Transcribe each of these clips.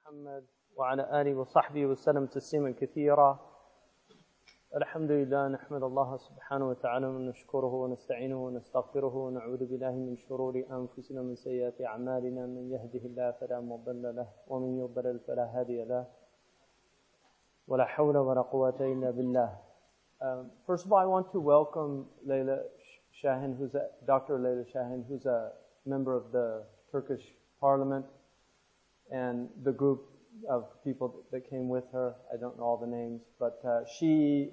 محمد وعلى آله وصحبه وسلم تسليما كثيرا. الحمد لله، نحمد الله سبحانه وتعالى ونشكره ونستعينه ونستغفره ونعوذ بالله من شرور أنفسنا ومن سيئات أعمالنا. من يهده الله فلا مضل له ومن يضلل فلا هادي له ولا حول ولا قوة إلا بالله. First of all, I want to welcome Dr. Layla Shahin, who's a member of the Turkish Parliament, and the group of people that came with her. I don't know all the names, but she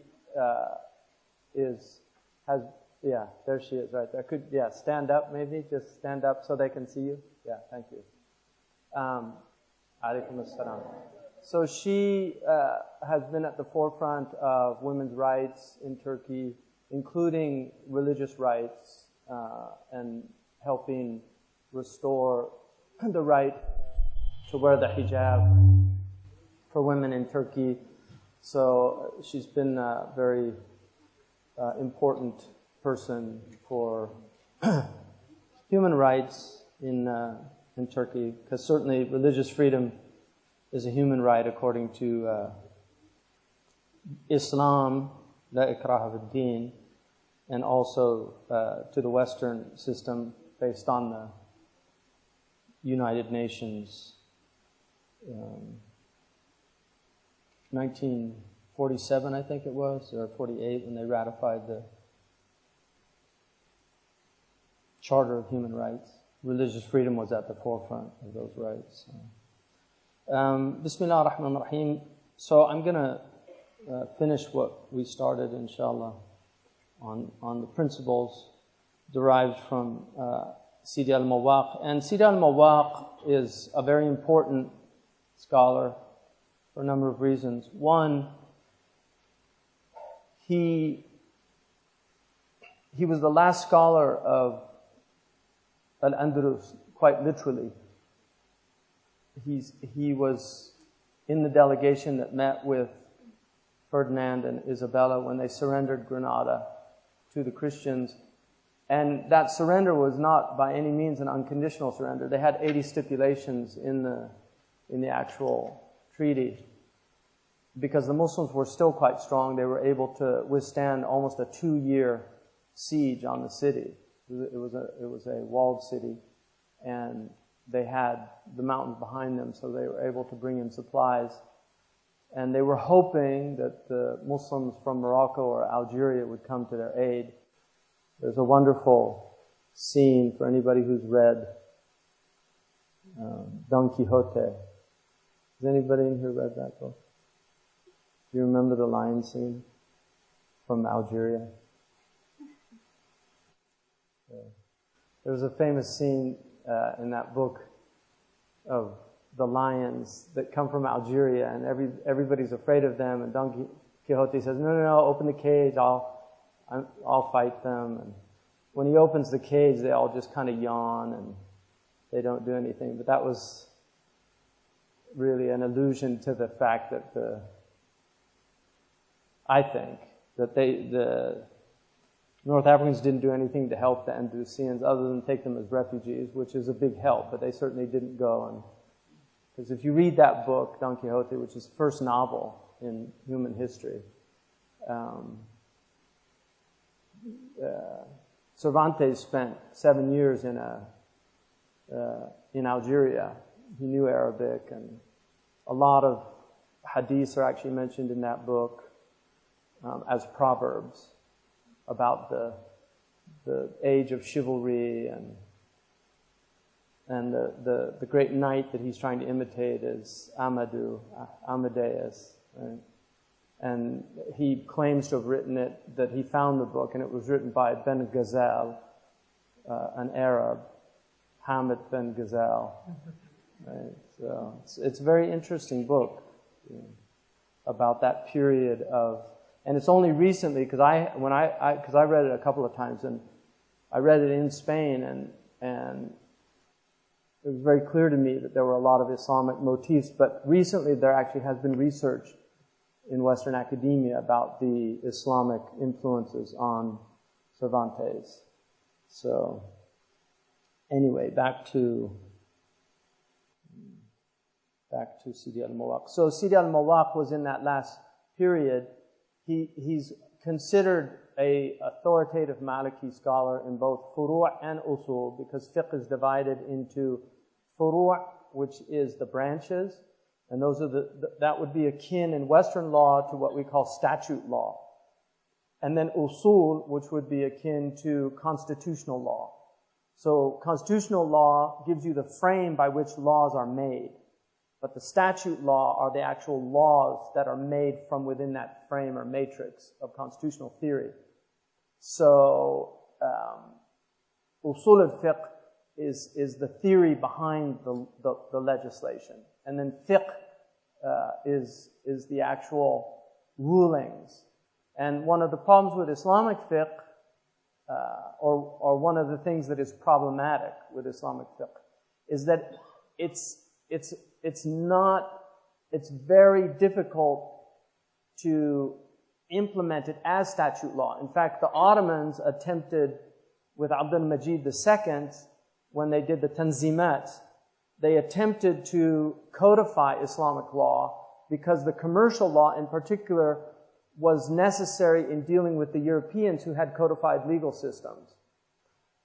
there she is right there. Stand up maybe, just stand up so they can see you. Yeah, thank you. Alaikum assalam. So she has been at the forefront of women's rights in Turkey, including religious rights, and helping restore the right to wear the hijab for women in Turkey. So she's been a very important person for human rights in Turkey, because certainly religious freedom is a human right according to Islam, la ikraha fid-din, and also to the Western system based on the United Nations 1947, I think it was, or 48, when they ratified the Charter of Human Rights. Religious freedom was at the forefront of those rights. Bismillah ar-Rahman ar-Rahim. So I'm going to finish what we started, inshallah, on the principles derived from Sidi al-Mawaq. And Sidi al-Mawaq is a very important scholar for a number of reasons. One, he was the last scholar of Al-Andalus, quite literally. He was in the delegation that met with Ferdinand and Isabella when they surrendered Granada to the Christians. And that surrender was not by any means an unconditional surrender. They had 80 stipulations in the actual treaty. Because the Muslims were still quite strong, they were able to withstand almost a 2-year siege on the city. It was a walled city, and they had the mountains behind them, so they were able to bring in supplies. And they were hoping that the Muslims from Morocco or Algeria would come to their aid. There's a wonderful scene for anybody who's read Don Quixote. Has anybody in here read that book? Do you remember the lion scene from Algeria? There was a famous scene in that book of the lions that come from Algeria, and everybody's afraid of them, and Don Quixote says, no, open the cage, I'll fight them. And when he opens the cage, they all just kind of yawn and they don't do anything. But that was really an allusion to the fact that the North Africans didn't do anything to help the Andalusians other than take them as refugees, which is a big help, but they certainly didn't go. Because if you read that book, Don Quixote, which is the first novel in human history, Cervantes spent 7 years in Algeria. He knew Arabic, and a lot of hadiths are actually mentioned in that book as proverbs about the age of chivalry, and the great knight that he's trying to imitate is Amadeus, right? And he claims to have written it, that he found the book, and it was written by Ben Ghazal, an Arab, Hamid Ben Ghazal. Right? So it's a very interesting book, about that period of, and it's only recently, because I read it a couple of times, and I read it in Spain, and it was very clear to me that there were a lot of Islamic motifs, but recently there actually has been research in Western academia about the Islamic influences on Cervantes. So, anyway, back to back to Sidi al-Mawaq. So Sidi al-Mawaq was in that last period. He's considered a authoritative Maliki scholar in both furu' and usul, because fiqh is divided into furu', which is the branches, and those are that would be akin in Western law to what we call statute law. And then usul, which would be akin to constitutional law. So constitutional law gives you the frame by which laws are made. But the statute law are the actual laws that are made from within that frame or matrix of constitutional theory. So usul al-fiqh is the theory behind the legislation. And then fiqh is the actual rulings. And one of the problems with Islamic fiqh, or one of the things that is problematic with Islamic fiqh, is that it's very difficult to implement it as statute law. In fact, the Ottomans attempted with Abdul Majid II, when they did the Tanzimat, they attempted to codify Islamic law because the commercial law in particular was necessary in dealing with the Europeans who had codified legal systems.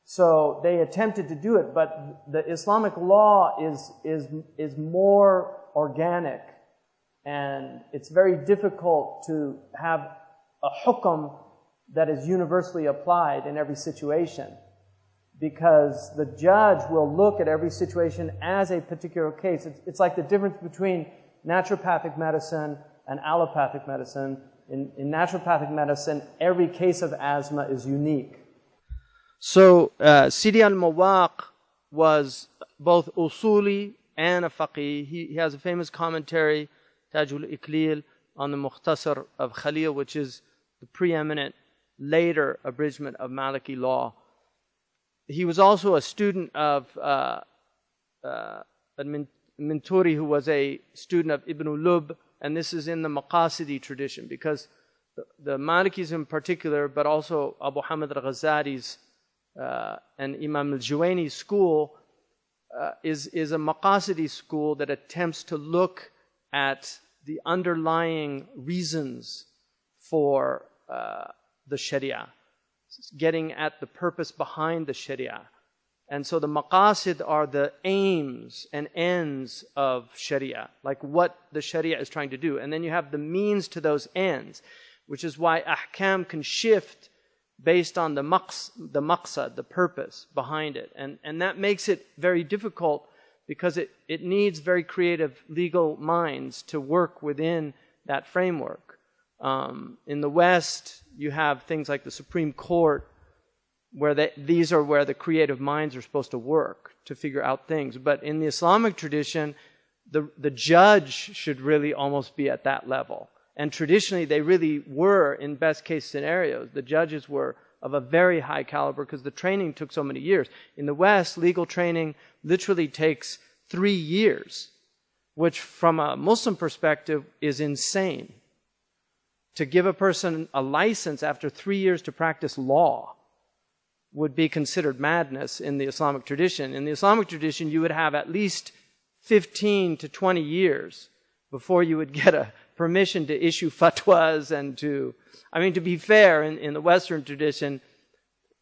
So they attempted to do it, but the Islamic law is more organic, and it's very difficult to have a hukm that is universally applied in every situation, because the judge will look at every situation as a particular case. It's like the difference between naturopathic medicine and allopathic medicine. In naturopathic medicine, every case of asthma is unique. So Sidi al-Mawaq was both usuli and a faqih. He has a famous commentary, Tajul Iklil, on the Mukhtasar of Khalil, which is the preeminent later abridgment of Maliki law. He was also a student of Minturi, who was a student of Ibn Lub, and this is in the Maqasidi tradition, because the Malikis in particular, but also Abu Hamid al-Ghazali's and Imam al-Juwayni's school is a Maqasidi school that attempts to look at the underlying reasons for the Sharia, getting at the purpose behind the Sharia. And so the maqasid are the aims and ends of Sharia, like what the Sharia is trying to do. And then you have the means to those ends, which is why ahkam can shift based on the maqsad, the purpose behind it. And that makes it very difficult, because it needs very creative legal minds to work within that framework. In the West, you have things like the Supreme Court, where these are where the creative minds are supposed to work to figure out things. But in the Islamic tradition, the judge should really almost be at that level. And traditionally, they really were, in best case scenarios, the judges were of a very high caliber because the training took so many years. In the West, legal training literally takes 3 years, which from a Muslim perspective is insane. To give a person a license after 3 years to practice law would be considered madness in the Islamic tradition. In the Islamic tradition, you would have at least 15 to 20 years before you would get a permission to issue fatwas and to be fair, in the Western tradition,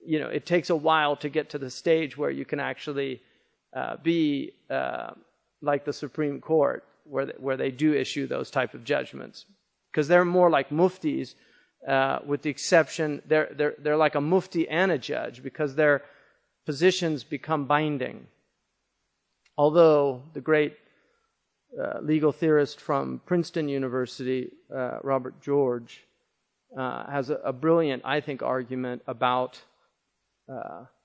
it takes a while to get to the stage where you can actually be like the Supreme Court, where they do issue those type of judgments. Because they're more like muftis, with the exception, they're like a mufti and a judge, because their positions become binding. Although the great legal theorist from Princeton University, Robert George, has a brilliant, I think, argument about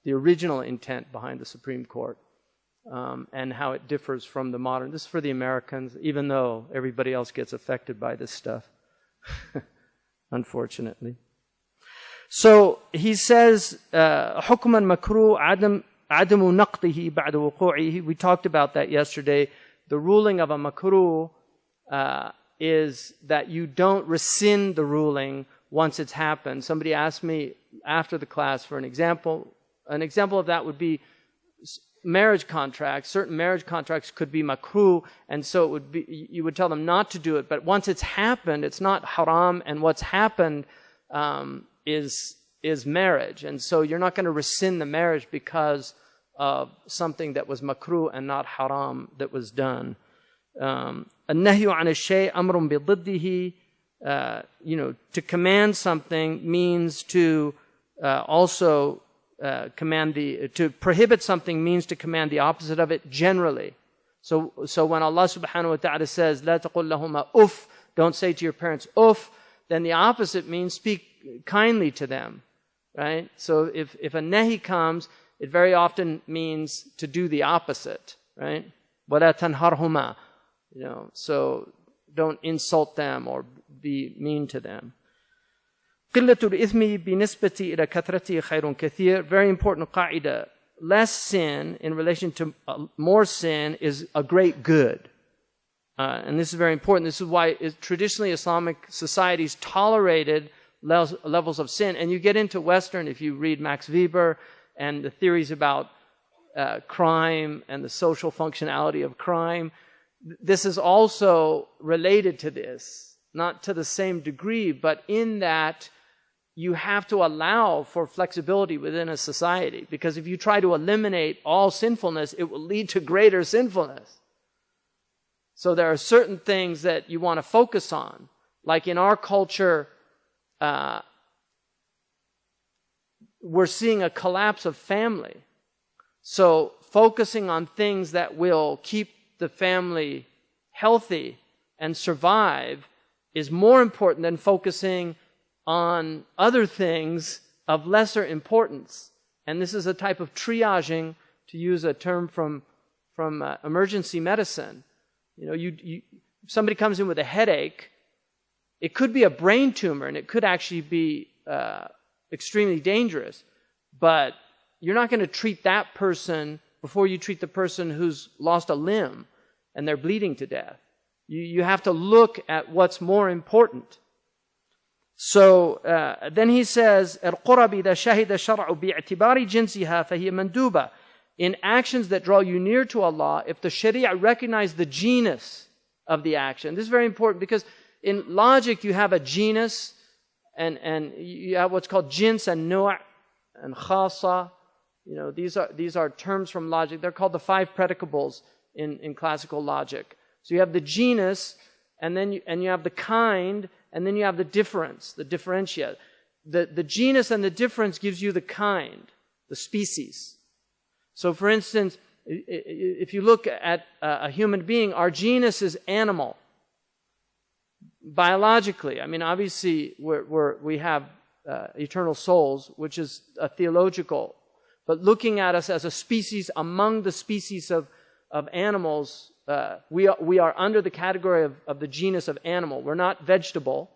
the original intent behind the Supreme Court, and how it differs from the modern. This is for the Americans, even though everybody else gets affected by this stuff, unfortunately. So he says, حُكْمًا مَكْرُوهُ عَدَمُ نَقْضِهِ بَعْدَ وُقُوعِهِ. We talked about that yesterday. The ruling of a makruh is that you don't rescind the ruling once it's happened. Somebody asked me after the class for an example. An example of that would be marriage contracts, certain marriage contracts could be makruh, and so it would be, you would tell them not to do it. But once it's happened, it's not haram, and what's happened is marriage. And so you're not going to rescind the marriage because of something that was makruh and not haram that was done. النهي عن الشيء أمر بضده. To command something means to also command to prohibit something means to command the opposite of it generally. So when Allah subhanahu wa ta'ala says, لا تقل لهما أف, don't say to your parents أف, then the opposite means speak kindly to them, right? So if a nahi comes, it very often means to do the opposite, right? ولا تنهرهما, so don't insult them or be mean to them. قلة الإثم بنسبة إلى كثرته خير كثير. Very important qaida. Less sin in relation to more sin is a great good. And this is very important. This is why traditionally Islamic societies tolerated levels of sin. And you get into Western, if you read Max Weber and the theories about crime and the social functionality of crime, this is also related to this. Not to the same degree, but in that you have to allow for flexibility within a society. Because if you try to eliminate all sinfulness, it will lead to greater sinfulness. So there are certain things that you want to focus on. Like in our culture, we're seeing a collapse of family. So focusing on things that will keep the family healthy and survive is more important than focusing on other things of lesser importance. And this is a type of triaging, to use a term from emergency medicine. If somebody comes in with a headache, it could be a brain tumor and it could actually be extremely dangerous. But you're not going to treat that person before you treat the person who's lost a limb and they're bleeding to death. You have to look at what's more important. So then he says, القرب إذا شهد الشرع باعتبار جنسها فهي مندوبة. In actions that draw you near to Allah, if the Sharia recognizes the genus of the action, this is very important because in logic you have a genus and you have what's called jins and nu' and khasa. These are terms from logic. They're called the 5 predicables in classical logic. So you have the genus, and then you have the kind, and then you have the difference, the differentia. The genus and the difference gives you the kind, the species. So for instance, if you look at a human being, our genus is animal. Biologically, obviously we have eternal souls, which is a theological, but looking at us as a species among the species of animals, we are under the category of the genus of animal. We're not vegetable,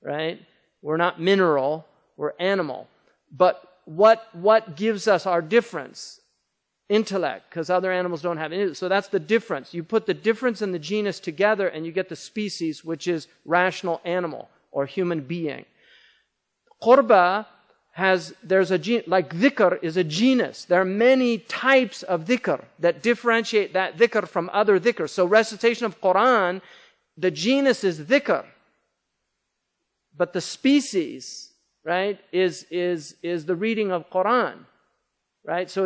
right? We're not mineral. We're animal. But what gives us our difference? Intellect, because other animals don't have it. So that's the difference. You put the difference in the genus together and you get the species, which is rational animal or human being. Qurba there's a genus, like dhikr is a genus. There are many types of dhikr that differentiate that dhikr from other dhikr. So recitation of Quran, the genus is dhikr. But the species, right, is the reading of Quran. Right? So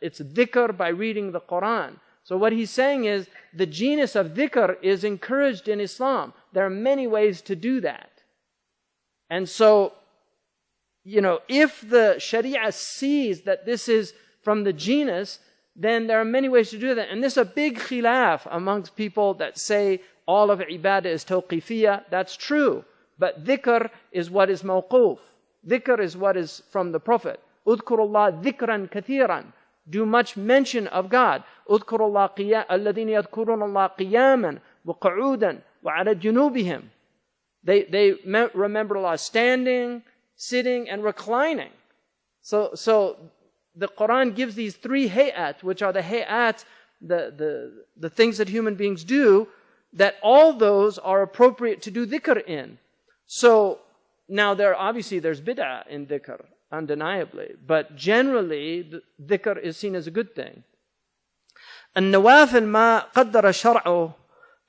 it's dhikr by reading the Quran. So what he's saying is the genus of dhikr is encouraged in Islam. There are many ways to do that. And so, if the Sharia sees that this is from the genus, then there are many ways to do that. And this is a big khilaf amongst people that say all of ibadah is tawqifiyah. That's true. But dhikr is what is mawquf. Dhikr is what is from the Prophet. اذكروا الله ذكرا كثيرا. Do much mention of God. اذكروا الله الذين يذكرون الله قياما وقعودا وعلى جنوبهم. They remember Allah standing, sitting, and reclining. So the Quran gives these 3 hayat, which are the hayat, the things that human beings do, that all those are appropriate to do dhikr in. So now there's bid'ah in dhikr. undeniably. But generally, dhikr is seen as a good thing. النوافل ما قدر الشرع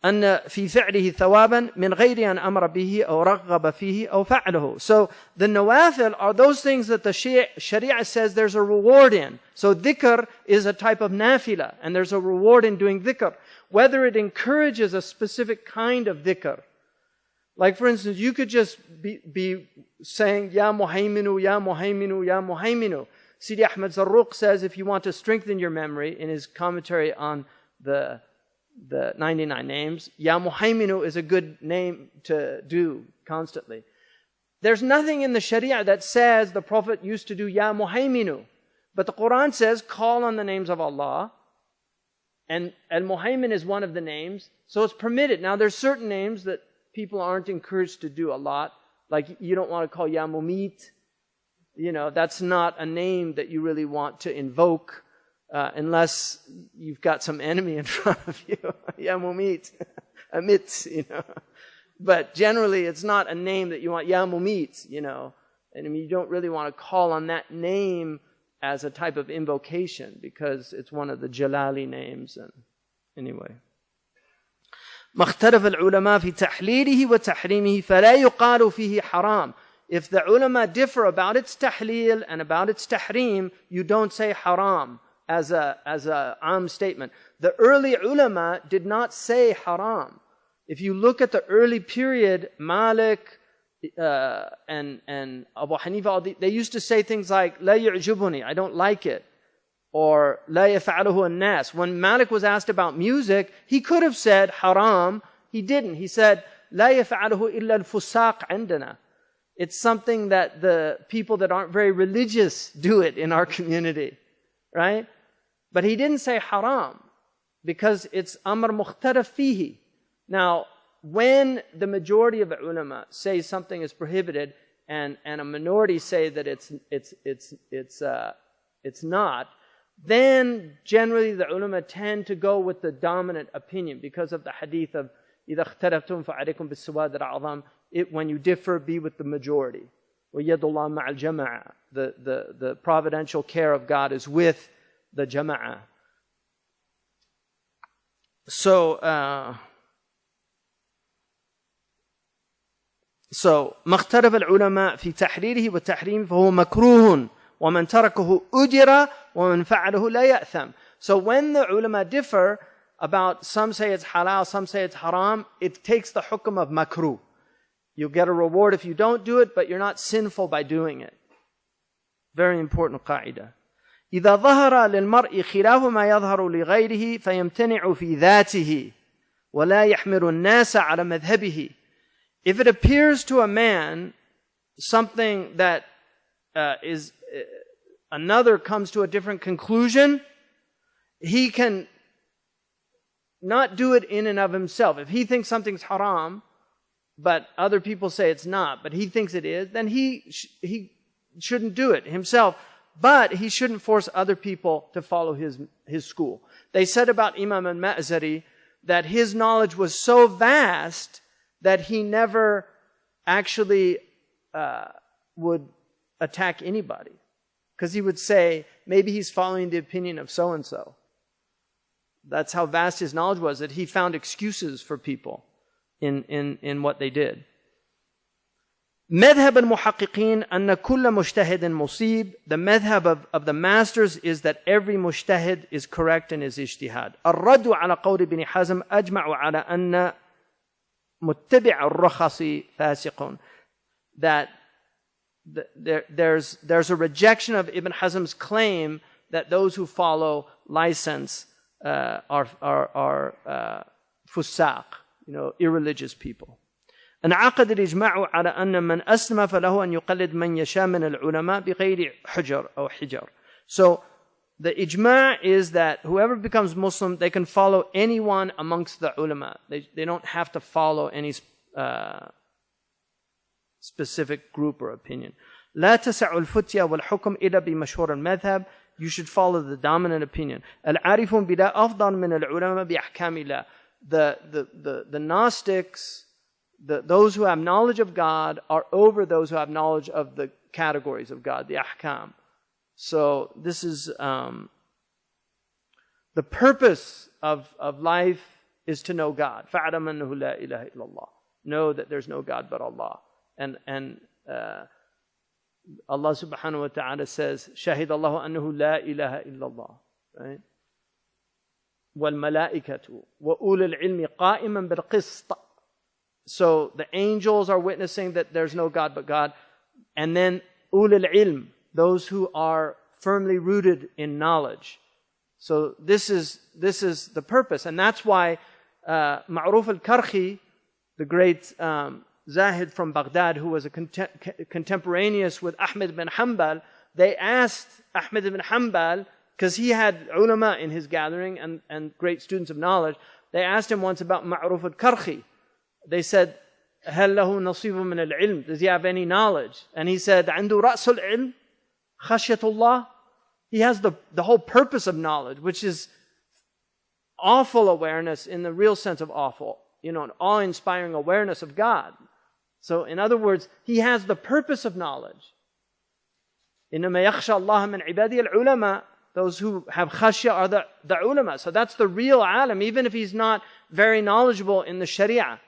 أن في فعله ثوابا من غير أن أمر به أو رغب فيه أو فعله. So the nawafil are those things that the Sharia says there's a reward in. So dhikr is a type of nafila, and there's a reward in doing dhikr. Whether it encourages a specific kind of dhikr. Like for instance, you could just be saying, Ya Muhayminu, Ya Muhayminu, Ya Muhayminu. Sidi Ahmed Zarruq says if you want to strengthen your memory in his commentary on the 99 names, Ya Muhayminu is a good name to do constantly. There's nothing in the Sharia that says the Prophet used to do Ya Muhayminu. But the Quran says call on the names of Allah. And Muhaymin is one of the names. So it's permitted. Now there's certain names that people aren't encouraged to do a lot. Like you don't want to call Ya Mumit. You know, that's not a name that you really want to invoke. Unless you've got some enemy in front of you. Ya Mumit. Amit, you know. But generally it's not a name that you want. Ya Mumit, you know. And I mean, you don't really want to call on that name as a type of invocation because it's one of the Jalali names. And anyway. ما اختلف العلماء في تحليله وتحريمه فلا يقال فيه حرام. If the ulama differ about its tahleel and about its tahrim, you don't say haram as a am statement. The early ulama did not say haram. If you look at the early period, Malik and Abu Hanifa, they used to say things like la yu'jibuni, I don't like it, or la yaf'aluhu an-nas. When Malik was asked about music, he could have said haram. He didn't. He said la yaf'aluhu illa al-fusaq 'indana. It's something that the people that aren't very religious do it in our community, right? But he didn't say haram because it's amr mukhtalaf fihi. Now, when the majority of ulama say something is prohibited and a minority say that it's not, then generally the ulama tend to go with the dominant opinion because of the hadith of إِذَا اخْتَلَفْتُمْ فَعَلَيْكُمْ بِالسُّوَادِ الْأَعْظَمِ. When you differ, be with the majority. وَيَدُ اللَّهِ مَعَ الْجَمَعَةِ. The providential care of God is with the jama'ah. So ما اختلف العلماء في تحليله وتحريمه فهو مكروه ومن تركه أجر ومن فعله لا يأثم. So when the ulama differ about, some say it's halal, some say it's haram, it takes the hukm of makruh. You'll get a reward if you don't do it, but you're not sinful by doing it. Very important qa'idah. إذا ظهر للمرء خلاف ما يظهر لغيره فيمتنع في ذاته ولا يحمل الناس على مذهبه. If it appears to a man something that is another comes to a different conclusion, he can not do it in and of himself. If he thinks something's haram, but other people say it's not, but he thinks it is, then he shouldn't do it himself. But he shouldn't force other people to follow his school. They said about Imam al-Ma'zari that his knowledge was so vast that he never actually would attack anybody. Because he would say, maybe he's following the opinion of so-and-so. That's how vast his knowledge was, that he found excuses for people in what they did. مذهب المحققين أن كل مجتهد مصيب. The madhab of the masters is that every mujtahid is correct in his ijtihad. الرد على قول ابن حزم أجمع على أن متبع الرخص فاسق. That there's a rejection of Ibn Hazm's claim that those who follow license are fusaq, irreligious people. انعقد الإجماع على أن من أسلم فله أن يقلد من يشاء من العلماء بغير حجر أو حجر. So the ijma' is that whoever becomes Muslim, they can follow anyone amongst the ulama. They don't have to follow any specific group or opinion. لا تسع الفتية والحكم إلا بمشهور المذهب. You should follow the dominant opinion. العارفون بلا أفضل من العلماء بأحكام الله. The Gnostics, those who have knowledge of God are over those who have knowledge of categories of God, the ahkam. So this is the purpose of life is to know God. فَاعْلَمْ أَنَّهُ لَا إِلَهَ إِلَّا اللَّهِ. Know that there's no God but Allah. And Allah subhanahu wa ta'ala says, شَهِدَ اللَّهُ أَنَّهُ لَا إِلَهَ إِلَّا اللَّهِ. Right? وَالْمَلَائِكَةُ وَأُولُو الْعِلْمِ قَائِمًا بِالْقِسْطِ. So the angels are witnessing that there's no God but God. And then ulul ilm, those who are firmly rooted in knowledge. So this is the purpose. And that's why Ma'ruf al-Karhi, the great Zahid from Baghdad, who was a contemporaneous with Ahmed bin Hanbal, they asked Ahmed bin Hanbal, because he had ulama in his gathering and great students of knowledge, they asked him once about Ma'ruf al-Karhi. They said, هل له نصيب من العلم? Does he have any knowledge? And he said, عنده رأس العلم خشية الله. He has the whole purpose of knowledge, which is awful awareness in the real sense of awful. An awe-inspiring awareness of God. So in other words, he has the purpose of knowledge. إنما يخشى الله من عباده العلماء. Those who have khashya are the ulama. So that's the real alim, even if he's not very knowledgeable in the sharia.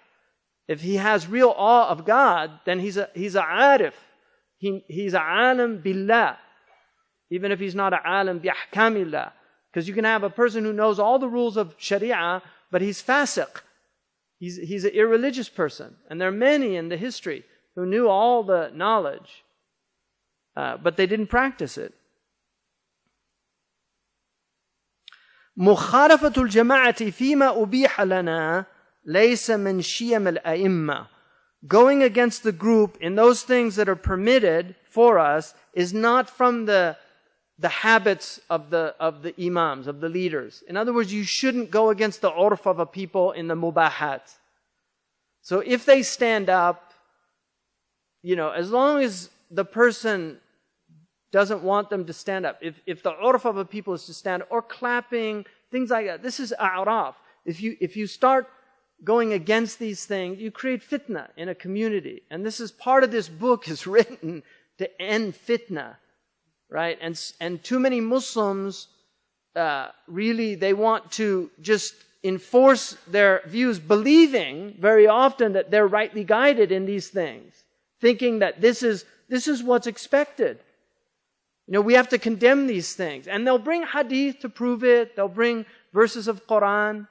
If he has real awe of God, then he's a arif. He's a alim billah. Even if he's not a alim bi ahkamillah. Because you can have a person who knows all the rules of sharia, but he's fasiq. He's an irreligious person. And there are many in the history who knew all the knowledge, but they didn't practice it. مخالفة الجماعة فيما أبيح لنا ليس من شيم الأئمة. Going against the group in those things that are permitted for us is not from the habits of the imams, of the leaders. In other words, you shouldn't go against the urf of a people in the mubahat. So if they stand up, as long as the person doesn't want them to stand up, if the urf of a people is to stand up, or clapping, things like that, this is a'raf. If you start going against these things, you create fitna in a community. And this is part of this book is written to end fitna. Right? And too many Muslims, really, they want to just enforce their views, believing very often that they're rightly guided in these things, thinking that this is what's expected. We have to condemn these things. And they'll bring hadith to prove it. They'll bring verses of Quran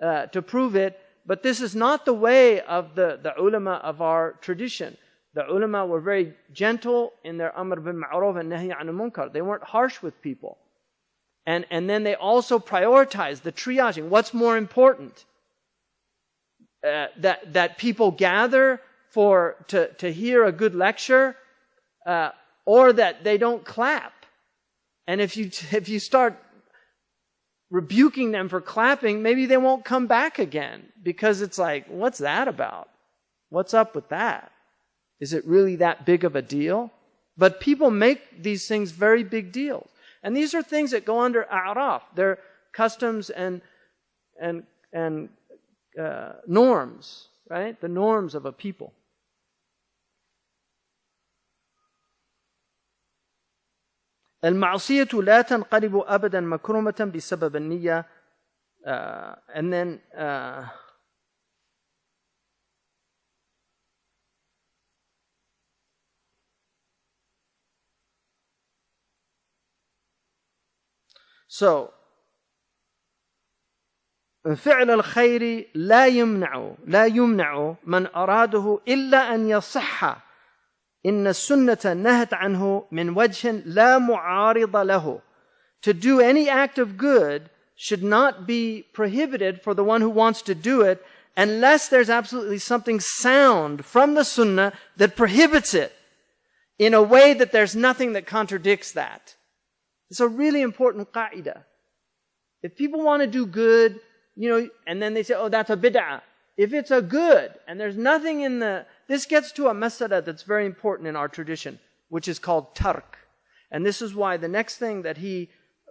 to prove it. But this is not the way of the ulama of our tradition. The ulama were very gentle in their amr bil ma'ruf and nahi anil munkar. They weren't harsh with people. And then they also prioritized the triaging. What's more important? That people gather to hear a good lecture, or that they don't clap. And if you start rebuking them for clapping, maybe they won't come back again, because it's like, what's that about? What's up with that? Is it really that big of a deal? But people make these things very big deals. And these are things that go under a'raf. They're customs and norms, right? The norms of a people. المعصية لا تنقلب أبدا مكرومة بسبب النية. And then so فعل الخير لا يمنع من أراده إلا أن يصح. إن السنة نهت عنه من وجه لا معارض له. To do any act of good should not be prohibited for the one who wants to do it, unless there's absolutely something sound from the sunnah that prohibits it in a way that there's nothing that contradicts that. It's a really important qa'idah. If people want to do good, and then they say, oh, that's a bid'ah. If it's a good, and there's nothing in this gets to a masala that's very important in our tradition, which is called tark. And this is why the next thing that he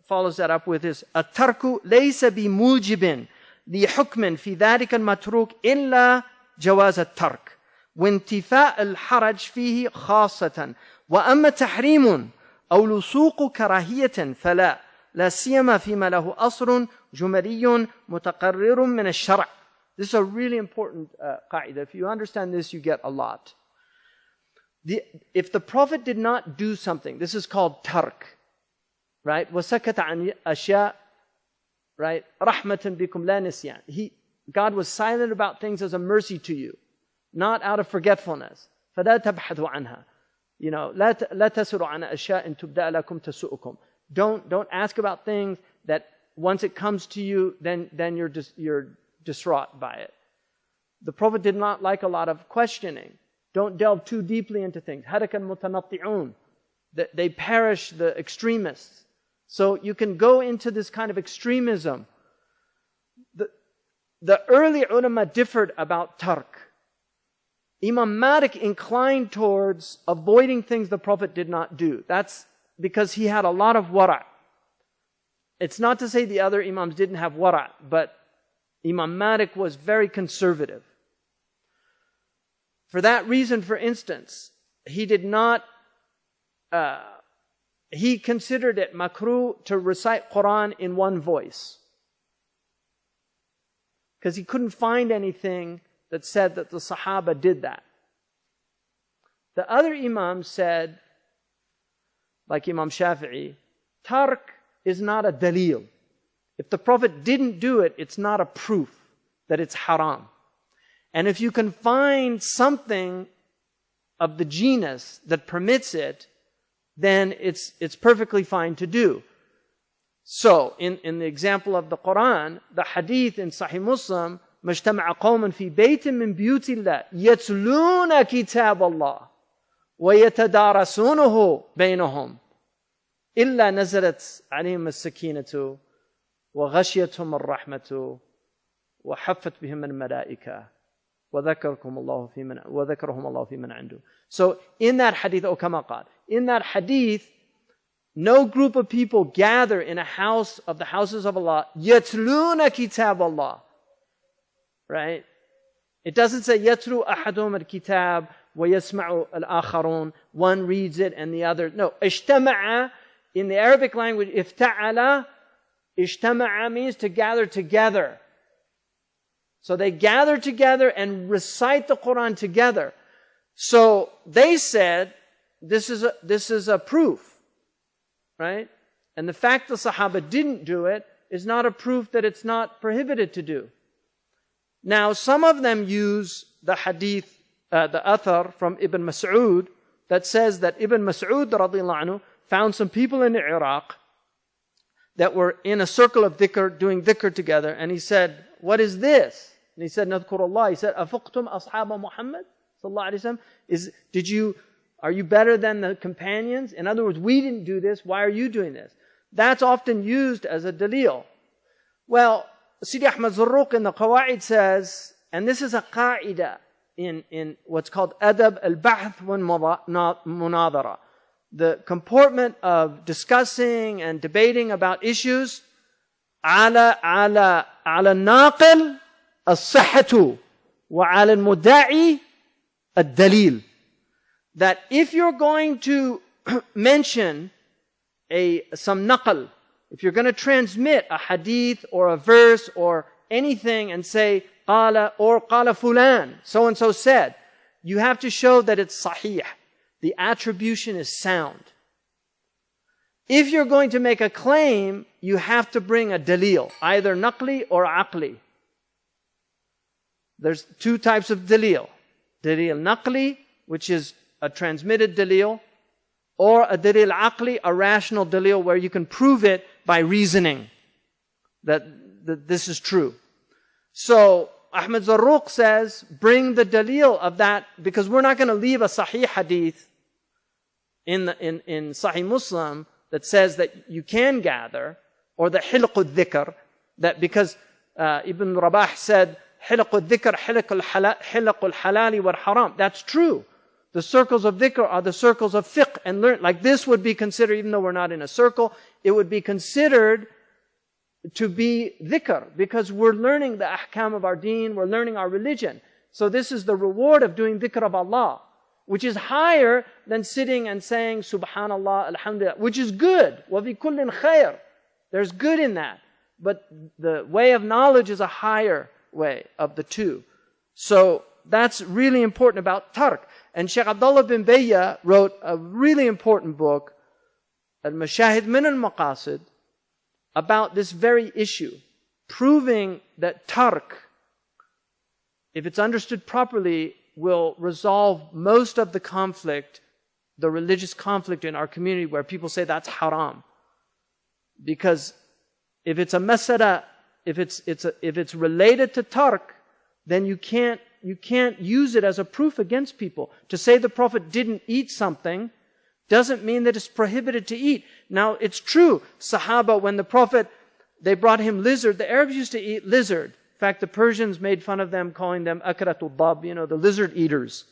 follows that up with is, الترك ليس بموجب لحكم في ذلك المتروك إلا جواز الترك وانتفاء الحرج فيه خاصة وأما تحريم أو لصوق كراهية فلا لا سيما فيما له أصل جمري متقرر من الشرع. This is a really important qaida. If you understand this, you get a lot. If the Prophet did not do something, this is called tark, right? وَسَكَتَ عَنْ أَشْيَاء, right? رَحْمَةً بِكُمْ لَا نِسْيَانٍ. God was silent about things as a mercy to you, not out of forgetfulness. فَلَا تَبْحَثُوا عَنْهَا. لا تَسُرُوا عَنْ أَشْيَاءٍ تُبْدَأَ لَكُمْ تَسُؤُكُمْ. Don't ask about things that once it comes to you, then you're distraught by it. The Prophet did not like a lot of questioning. Don't delve too deeply into things. هَلَكَ الْمُتَنَطِّعُونَ. They perish, the extremists. So you can go into this kind of extremism. The early ulama differed about tark. Imam Malik inclined towards avoiding things the Prophet did not do. That's because he had a lot of wara'. It's not to say the other imams didn't have wara', but Imam Malik was very conservative. For that reason, for instance, he considered it makruh to recite Quran in one voice. Because he couldn't find anything that said that the Sahaba did that. The other imams said, like Imam Shafi'i, tark is not a dalil. If the Prophet didn't do it, it's not a proof that it's haram. And if you can find something of the genus that permits it, then it's perfectly fine to do. So, in the example of the Quran, the hadith in Sahih Muslim, مَجْتَمَعَ قَوْمًا فِي بَيْتٍ مِّن بِيُوتِ اللَّهِ يَتْلُونَ كِتَابَ اللَّهِ وَيَتَدَارَسُونَهُ بَيْنَهُمْ إِلَّا نَزَلَتْ عَلَيْهِمُ السَّكِينَةُ وَغَشِيَتْهُمُ الرَّحْمَةُ وَحَفَّتْ بِهِمُ الْمَلَائِكَةُ وَذَكَرَهُمُ اللَّهُ فِي مَنْ عِنْدُهُ. So, in that hadith, كما قال, in that hadith, no group of people gather in a house of the houses of Allah. يَتْلُونَ كِتَابَ اللَّهِ. Right? It doesn't say يَتْلُو أَحَدُهُمَ الْكِتَابِ وَيَسْمَعُ الْآخَرُونَ. One reads it and the other. No. اجتمع, in the Arabic language, افتعل, اجتمع means to gather together. So they gather together and recite the Quran together. So they said, this is a proof. Right? And the fact the Sahaba didn't do it is not a proof that it's not prohibited to do. Now, some of them use the hadith, the athar from Ibn Mas'ud that says that Ibn Mas'ud radiallahu anhu found some people in Iraq that were in a circle of dhikr, doing dhikr together, and he said, what is this? And he said, Nadhkurullah. He said, Afuqtum ashaba Muhammad sallallahu alayhi wa sallam? Are you better than the companions? In other words, we didn't do this. Why are you doing this? That's often used as a dalil. Well, Sidi Ahmad Zarruq in the Qawaid says, and this is a qaida in what's called adab al-ba'th wa munadara, the comportment of discussing and debating about issues, ala naqil as-sihhatu wa ala al-muda'i ad-dalil. That if you're going to mention some naqal, if you're going to transmit a hadith or a verse or anything and say qala or qala fulan, so and so said, you have to show that it's sahih. The attribution is sound. If you're going to make a claim, you have to bring a dalil, either naqli or aqli. There's two types of dalil. Dalil naqli, which is a transmitted dalil, or a dalil aqli, a rational dalil where you can prove it by reasoning that this is true. So Ahmad Zarruq says, bring the dalil of that, because we're not going to leave a sahih hadith in Sahih Muslim that says that you can gather, or the hilq al-dhikr, that because Ibn Rabah said, hilq al-dhikr, hilq al-halali wal-haram. That's true. The circles of dhikr are the circles of fiqh and learn. Like this would be considered, even though we're not in a circle, it would be considered to be dhikr, because we're learning the ahkam of our deen, we're learning our religion. So this is the reward of doing dhikr of Allah. which is higher than sitting and saying Subhanallah, Alhamdulillah, which is good. وَفِي كُلٍّ خَيْرٍ. There's good in that. But the way of knowledge is a higher way of the two. So that's really important about tark. And Shaykh Abdullah bin Bayya wrote a really important book, Al-Mashahid min al-Maqasid, about this very issue, proving that tark, if it's understood properly, will resolve most of the conflict, the religious conflict in our community where people say that's haram. Because if it's a masala, if it's related to tark, then you can't use it as a proof against people. To say the Prophet didn't eat something doesn't mean that it's prohibited to eat. Now, it's true, Sahaba, when the Prophet, they brought him lizard, the Arabs used to eat lizard. In fact, the Persians made fun of them, calling them akratul dab, the lizard eaters.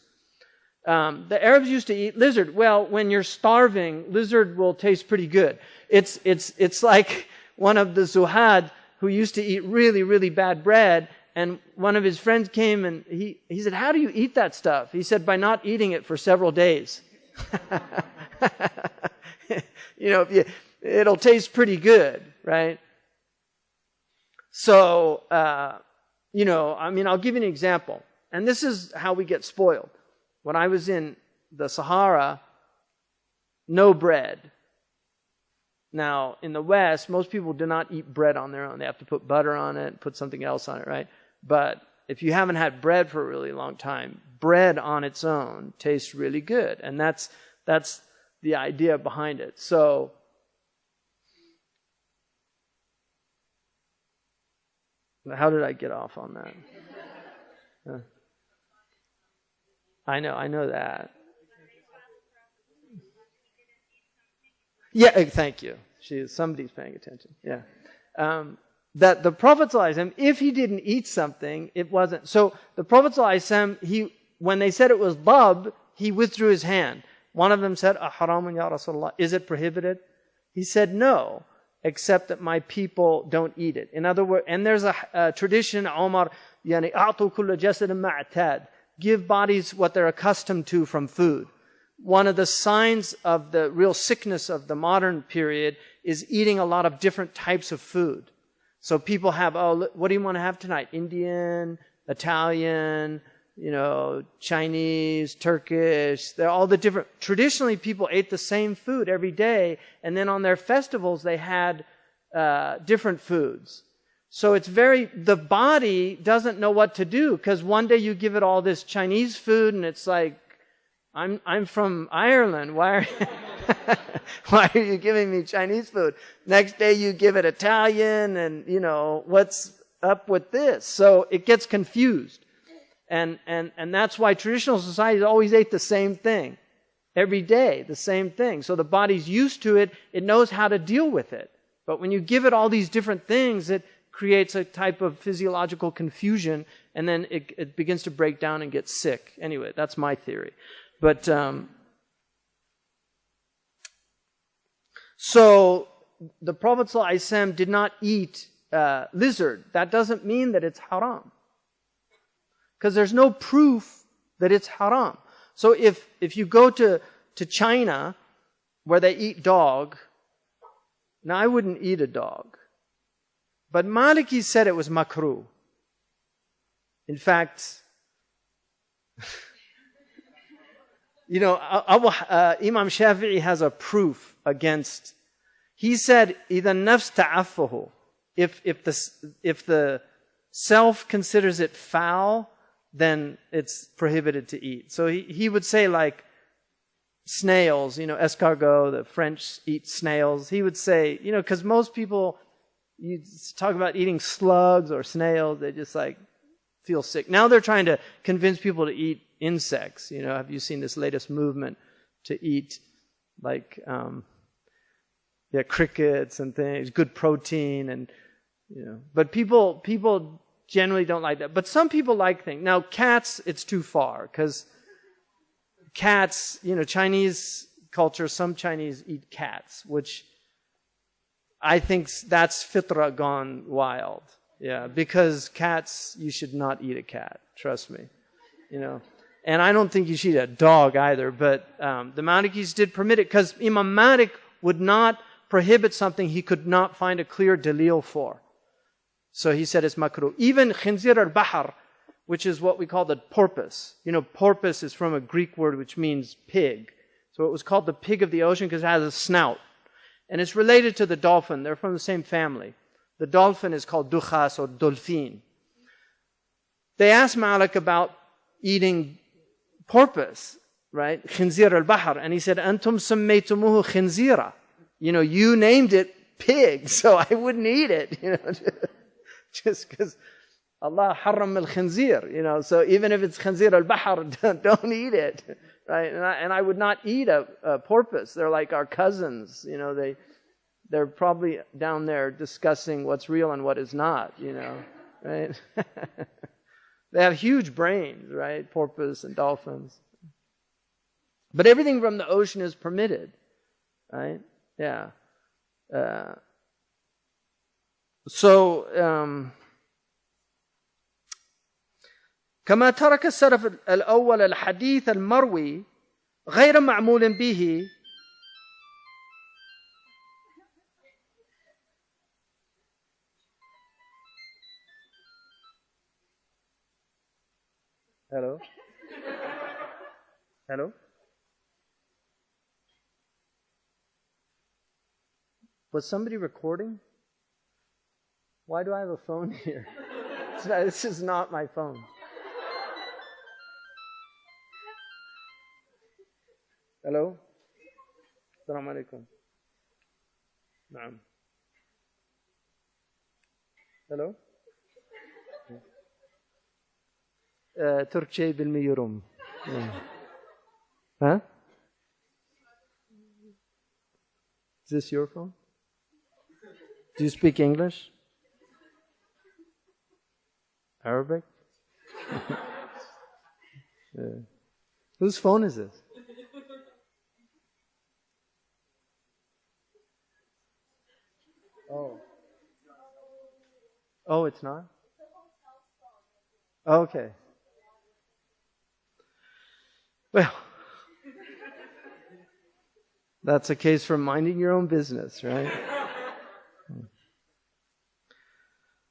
The Arabs used to eat lizard. Well, when you're starving, lizard will taste pretty good. It's like one of the Zuhad who used to eat really, really bad bread, and one of his friends came and he said, "How do you eat that stuff?" He said, "By not eating it for several days." It'll taste pretty good, right? So, I'll give you an example. And this is how we get spoiled. When I was in the Sahara, no bread. Now, in the West, most people do not eat bread on their own. They have to put butter on it, put something else on it, right? But if you haven't had bread for a really long time, bread on its own tastes really good. And that's the idea behind it. So, how did I get off on that? I know that. Yeah, thank you. Somebody's paying attention. Yeah. That the Prophet ﷺ, if he didn't eat something, it wasn't. So the Prophet ﷺ, when they said it was dab, he withdrew his hand. One of them said, "Aharamun ya Rasulullah, is it prohibited?" He said, "No, except that my people don't eat it." In other words, and there's a tradition, Omar, yani a'tu kulla jasadin ma'tad, give bodies what they're accustomed to from food. One of the signs of the real sickness of the modern period is eating a lot of different types of food. So people have, what do you want to have tonight? Indian, Italian, Chinese, Turkish. They're all the different. Traditionally, people ate the same food every day, and then on their festivals, they had different foods. So the body doesn't know what to do, because one day you give it all this Chinese food, and it's like, I'm from Ireland. Why are you giving me Chinese food? Next day you give it Italian, and what's up with this? So it gets confused. And that's why traditional societies always ate the same thing. Every day, the same thing. So the body's used to it, it knows how to deal with it. But when you give it all these different things, it creates a type of physiological confusion, and then it begins to break down and get sick. Anyway, that's my theory. But, so the Prophet ﷺ did not eat lizard. That doesn't mean that it's haram. Because there's no proof that it's haram. So if you go to China, where they eat dog, now I wouldn't eat a dog. But Maliki said it was makruh. In fact, Imam Shafi'i has a proof against. He said, "Idha nafs ta'affuhu." If the self considers it foul, then it's prohibited to eat. So he would say, like snails, escargot, the French eat snails. He would say, because most people, you talk about eating slugs or snails, they just feel sick. Now they're trying to convince people to eat insects. Have you seen this latest movement to eat crickets and things, good protein, and but people generally don't like that. But some people like things. Now cats, it's too far, because cats, Chinese culture, some Chinese eat cats, which I think that's fitra gone wild. Yeah, because cats, you should not eat a cat. Trust me. And I don't think you should eat a dog either, but the Malikis did permit it because Imam Malik would not prohibit something he could not find a clear dalil for. So he said it's makruh. Even khinzir al-bahar, which is what we call the porpoise. You know, porpoise is from a Greek word which means pig. So it was called the pig of the ocean because it has a snout. And it's related to the dolphin. They're from the same family. The dolphin is called dukhas or dolphin. They asked Malik about eating porpoise, right? Khinzir al-bahar. And he said, Antum sammaytumuhu khinzira. You know, you named it pig, so I wouldn't eat it, you know, just because Allah haram al-khinzir, you know, so even if it's khinzir al-bahar, don't eat it, right? And I would not eat a porpoise. They're like our cousins, you know, they're probably down there discussing what's real and what is not, you know, right? They have huge brains, right? Porpoise and dolphins. But everything from the ocean is permitted, right? Yeah. كما ترك السلف الأول الحديث المروي غير معمول به Hello? Hello? Was somebody recording? Why do I have a phone here? This is not my phone. Hello? Assalamu alaikum. Naam. Hello? Türkçe bilmiyorum. Huh? Is this your phone? Do you speak English? Arabic? Whose phone is this? Oh. Oh, it's not? Okay. Well, that's a case for minding your own business, right?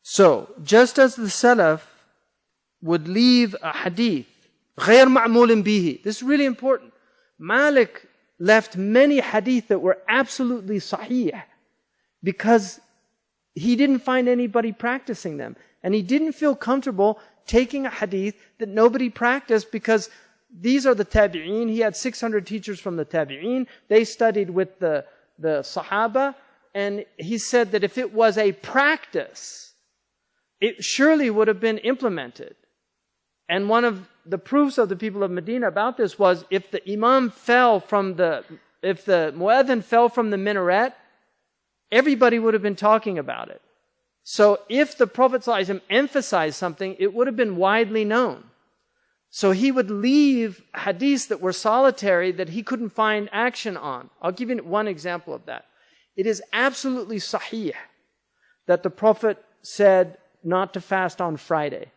So, just as the Salaf would leave a hadith, غير معمول به. This is really important. Malik left many hadith that were absolutely sahih because he didn't find anybody practicing them. And he didn't feel comfortable taking a hadith that nobody practiced because these are the tabi'een. He had 600 teachers from the tabi'een. They studied with the Sahaba. And he said that if it was a practice, it surely would have been implemented. And one of the proofs of the people of Medina about this was if the imam fell from if the muezzin fell from the minaret, everybody would have been talking about it. So if the Prophet ﷺ emphasized something, it would have been widely known. So he would leave hadiths that were solitary that he couldn't find action on. I'll give you one example of that. It is absolutely sahih that the Prophet said not to fast on Friday.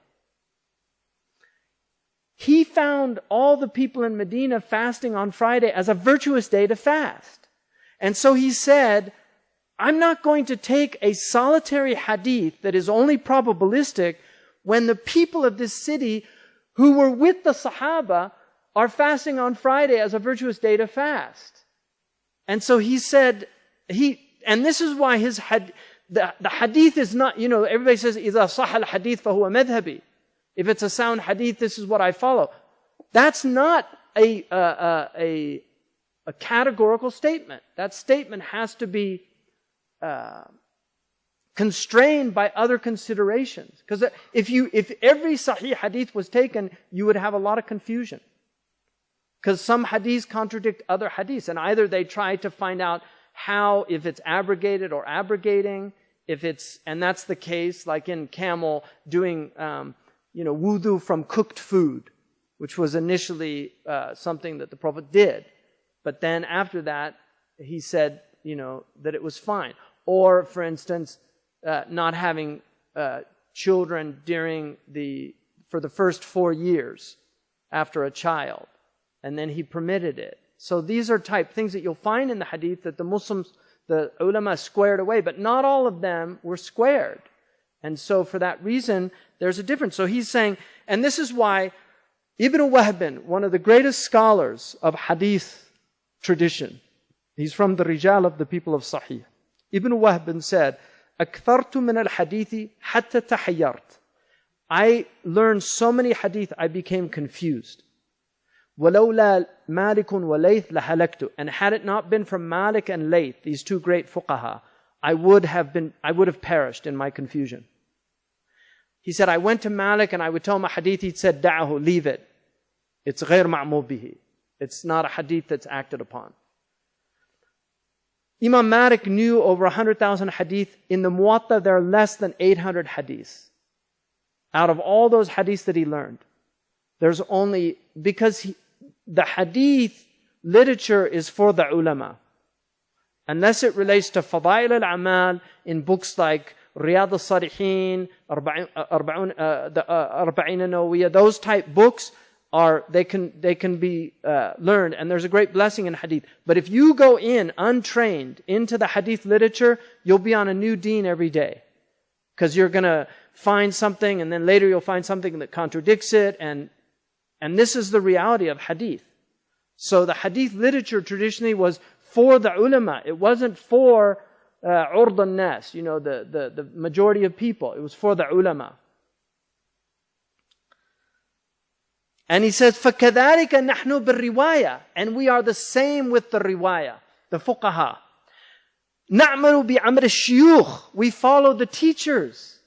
He found all the people in Medina fasting on Friday as a virtuous day to fast. And so he said, I'm not going to take a solitary hadith that is only probabilistic when the people of this city who were with the Sahaba are fasting on Friday as a virtuous day to fast. And so he said, and this is why the hadith is not, you know, everybody says, إِذَا صَحَ الْحَدِيث فَهُوَ مَذْهَبِي. If it's a sound hadith, this is what I follow. That's not a categorical statement. That statement has to be constrained by other considerations. Because if every sahih hadith was taken, you would have a lot of confusion. Because some hadiths contradict other hadiths, and either they try to find out how, if it's abrogated or abrogating, and that's the case, like in camel doing, wudu from cooked food, which was initially something that the Prophet did. But then after that, he said, that it was fine. Or, for instance, not having children for the first 4 years. after a child. And then he permitted it. So these are type things that you'll find in the hadith that the Muslims, the ulama squared away, but not all of them were squared. And so for that reason, there's a difference. So he's saying, and this is why Ibn Wahb, one of the greatest scholars of hadith tradition, he's from the Rijal of the people of Sahih. Ibn Wahb said, أكثرت من الحديث حتى تحيرت. I learned so many hadith, I became confused. وَلَوْلَا مَالِكٌ وَلَيْث لَهَلَكْتُ. And had it not been for Malik and Layth, these two great fuqaha, I would have perished in my confusion. He said, I went to Malik and I would tell him a hadith, he said, دَعَهُ, leave it. It's غير معمول به. It's not a hadith that's acted upon. Imam Malik knew over 100,000 hadith. In the Muwatta, there are less than 800 hadiths. Out of all those hadiths that he learned, there's only, because the hadith literature is for the ulama. Unless it relates to Fadail al-Amal in books like Riyad al-Salihin, Arba'in al-Nawawiyah, those type books they can be learned, and there's a great blessing in hadith. But if you go in untrained into the hadith literature, you'll be on a new deen every day. Because you're going to find something, and then later you'll find something that contradicts it, and this is the reality of hadith. So the hadith literature traditionally was for the ulama. It wasn't for urd al-nas, the majority of people. It was for the ulama. And he says, فَكَذَلِكَ نَحْنُ بِالرِّوَايَةِ. And we are the same with the riwayah, the fuqaha. نَعْمَلُ بِعَمْرِ الشِّيُوخِ. We follow the teachers.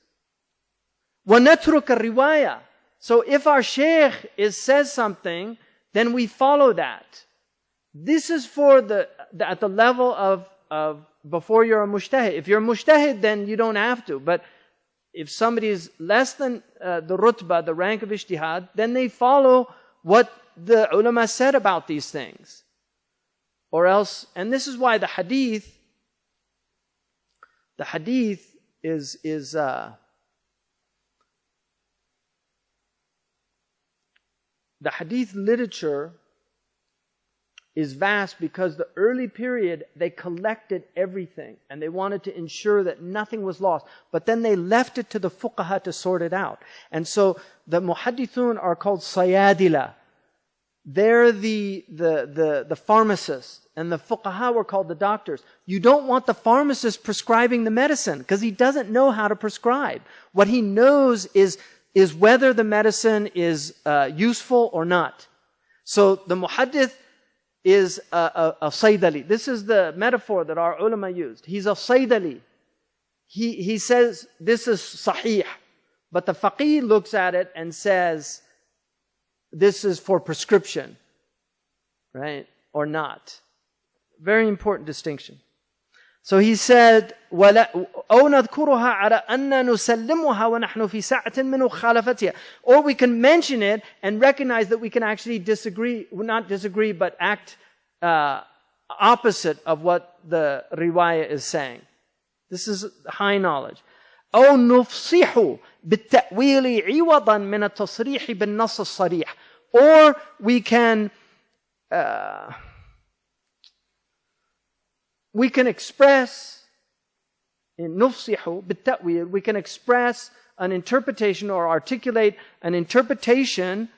وَنَتْرُكَ الرِّوَايَةِ. So if our shaykh says something, then we follow that. This is for at the level of before you're a mujtahid. If you're a mujtahid, then you don't have to. But if somebody is less than the rutbah, the rank of ijtihad, then they follow what the ulama said about these things. Or else, and this is why the hadith is the hadith literature is vast, because the early period, they collected everything and they wanted to ensure that nothing was lost. But then they left it to the fuqaha to sort it out. And so the muhaddithun are called sayadila. They're the pharmacists, and the fuqaha were called the doctors. You don't want the pharmacist prescribing the medicine, because he doesn't know how to prescribe. What he knows is whether the medicine is useful or not. So the muhaddith is a saydali. This is the metaphor that our ulama used. He's a saydali. He says this is sahih, but the faqih looks at it and says this is for prescription, right? Or not. Very important distinction. So he said, أو نذكرها على أن نسلمها ونحن في ساعة من مخالفتها. Or we can mention it and recognize that we can actually disagree, not disagree, but act opposite of what the riwayah is saying. This is high knowledge. أو نفصح بالتأويل عوضا من التصريح بالنص الصريح. Or we can express in nufsihu بالتأويل, we can express an interpretation or articulate an interpretation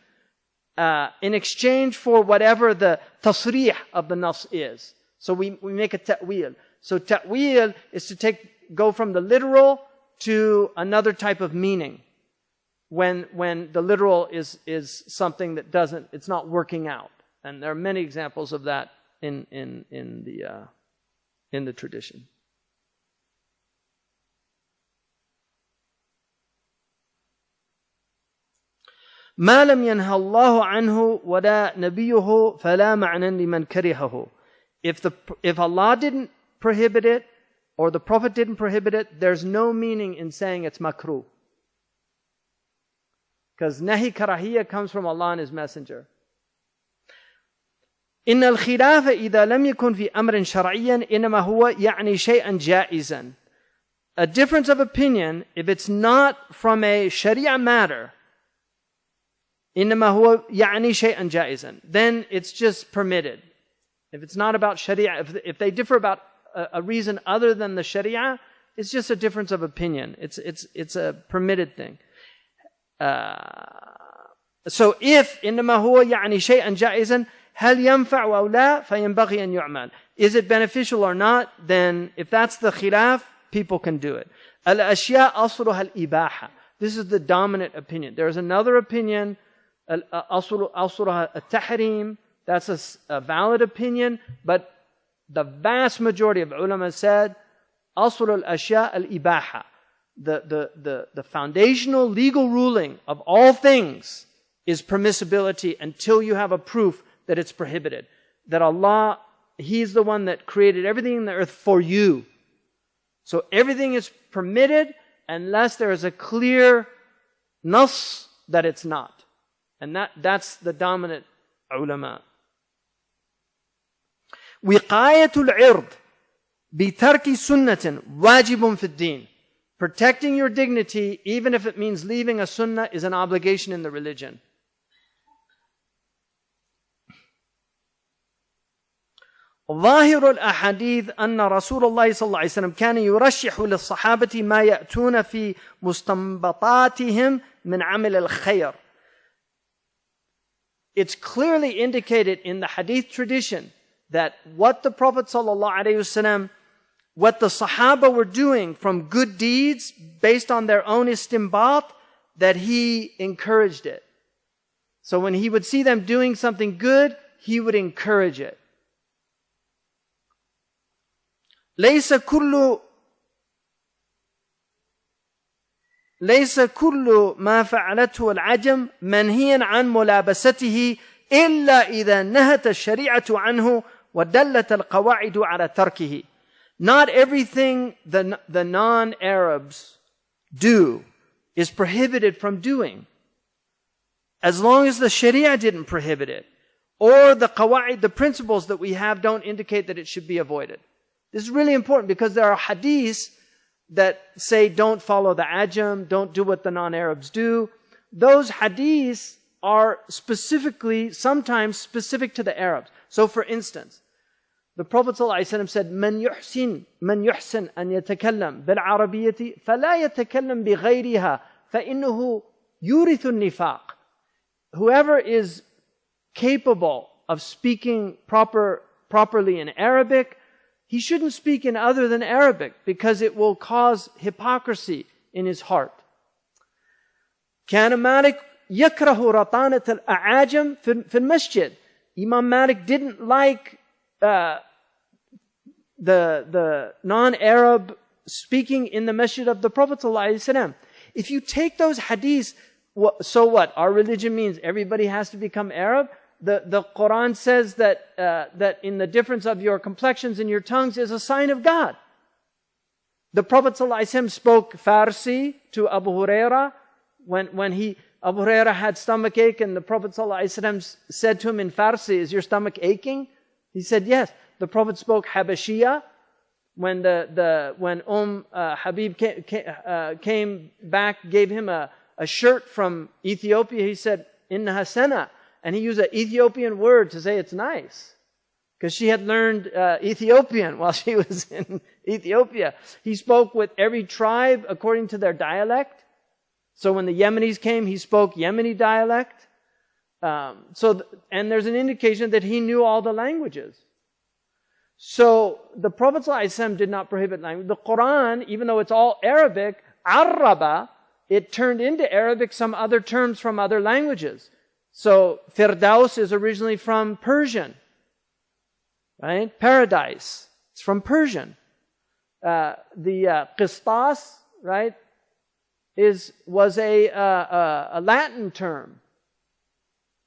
in exchange for whatever the tasrih of the nas is. So we make a ta'wil. So ta'wil is to go from the literal to another type of meaning. When the literal is something that it's not working out. And there are many examples of that in the tradition. ما لم ينهى الله عنه ولا نبيه فلا معنى لمن كرهه. If Allah didn't prohibit it, or the Prophet didn't prohibit it, there's no meaning in saying it's makruh. Because nahi karahiyya comes from Allah and His Messenger. إن الخلاف إذا لم يكن في أمر شرعيا إنما هو يعني شيئا جائزا. A difference of opinion, if it's not from a sharia matter, إنما هو يعني شيئا جائزا. Then it's just permitted. If it's not about Sharia, if they differ about a reason other than the Sharia, it's just a difference of opinion. It's a permitted thing. So if إنما هو يعني شيئا جائزا هل ينفع أو لا فينبغي أن يعمل. Is it beneficial or not? Then if that's the khilaf, people can do it. الأشياء أصلها الإباحة. This is the dominant opinion. There's another opinion, أصلها التحريم. That's a valid opinion, but the vast majority of ulama said أصل الأشياء الإباحة. The foundational legal ruling of all things is permissibility until you have a proof that it's prohibited. That Allah, He's the one that created everything in the earth for you. So everything is permitted unless there is a clear nas that it's not. And that's the dominant ulama. وقاية العرض بترك سنة واجب في الدين. Protecting your dignity, even if it means leaving a sunnah, is an obligation in the religion. ظاهر الأحاديث أن رسول الله صلى الله عليه وسلم كان يرشح للصحابة ما يأتون في مستنبطاتهم من عمل الخير. It's clearly indicated in the hadith tradition that what the Prophet ﷺ, what the Sahaba were doing from good deeds based on their own istinbat, that he encouraged it. So when he would see them doing something good, he would encourage it. ليس كل ما فعلته العجم منهيا عن ملابسته إلا إذا نهت الشريعة عنه ودلت القواعد على تركه. Not everything the non-Arabs do is prohibited from doing, as long as the Sharia didn't prohibit it, or the qawaid, the principles that we have, don't indicate that it should be avoided. This is really important because there are hadiths that say don't follow the ajam, don't do what the non-Arabs do. Those hadiths are specifically, sometimes specific to the Arabs. So for instance, the Prophet ﷺ said, من يحسن أن يتكلم بالعربية فلا يتكلم بغيرها فإنه يورث النفاق. Whoever is capable of speaking properly in Arabic, he shouldn't speak in other than Arabic because it will cause hypocrisy in his heart. كان مالك يكره رطانة الأعاجم في المسجد. Imam Malik didn't like the non-Arab speaking in the masjid of the Prophet ﷺ. If you take those hadiths, so what? Our religion means everybody has to become Arab? The Quran says that in the difference of your complexions and your tongues is a sign of God. The Prophet ﷺ spoke Farsi to Abu Huraira when Abu Huraira had stomach ache, and the Prophet ﷺ said to him in Farsi, "Is your stomach aching?" He said, "Yes." The Prophet spoke Habashiyya when Habib came back, gave him a shirt from Ethiopia. He said, "Inna hasana." And he used an Ethiopian word to say it's nice. Because she had learned Ethiopian while she was in Ethiopia. He spoke with every tribe according to their dialect. So when the Yemenis came, he spoke Yemeni dialect. And there's an indication that he knew all the languages. So the Prophet ﷺ did not prohibit language. The Quran, even though it's all Arabic, Araba, it turned into Arabic some other terms from other languages. So Firdaus is originally from Persian, right? Paradise, it's from Persian. The Qistas, right, was a Latin term.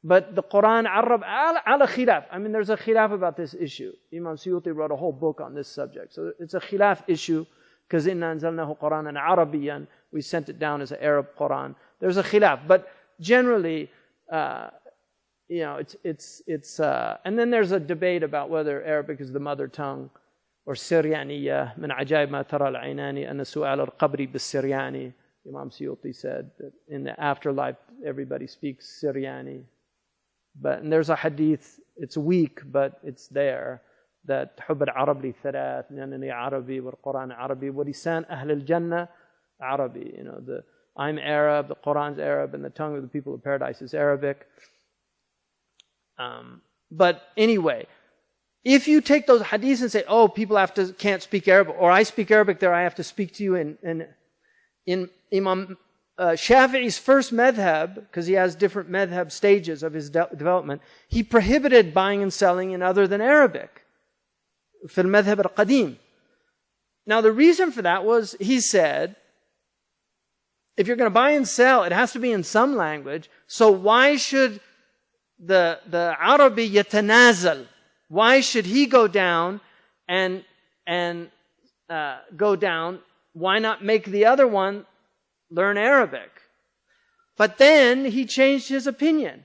But the Quran, Arab, ala khilaf. I mean, there's a khilaf about this issue. Imam Suyuti wrote a whole book on this subject. So it's a khilaf issue, because inna anzalnahu Quranan Arabiyan, we sent it down as an Arab Quran. There's a khilaf, but generally, it's and then there's a debate about whether Arabic is the mother tongue or Syrianiyya. من عجائب ما ترى العينان أن سؤال القبر بالسرياني. Imam Suyuti said that in the afterlife everybody speaks Syriani. And there's a hadith, it's weak, but it's there, that حب العرب لي ثلاث لأنني عربي والقرآن عربي ولسان أهل الجنة عربي. I'm Arab, the Quran's Arab, and the tongue of the people of paradise is Arabic. But anyway, if you take those hadiths and say, oh, people can't speak Arabic, or I speak Arabic there, I have to speak to you in Imam Shafi'i's first madhab, because he has different madhab stages of his development, he prohibited buying and selling in other than Arabic. في المذهب القديم. Now the reason for that was, he said, if you're going to buy and sell, it has to be in some language, so why should the Arabi yatanazal, why should he go down and go down? Why not make the other one learn Arabic? But then he changed his opinion.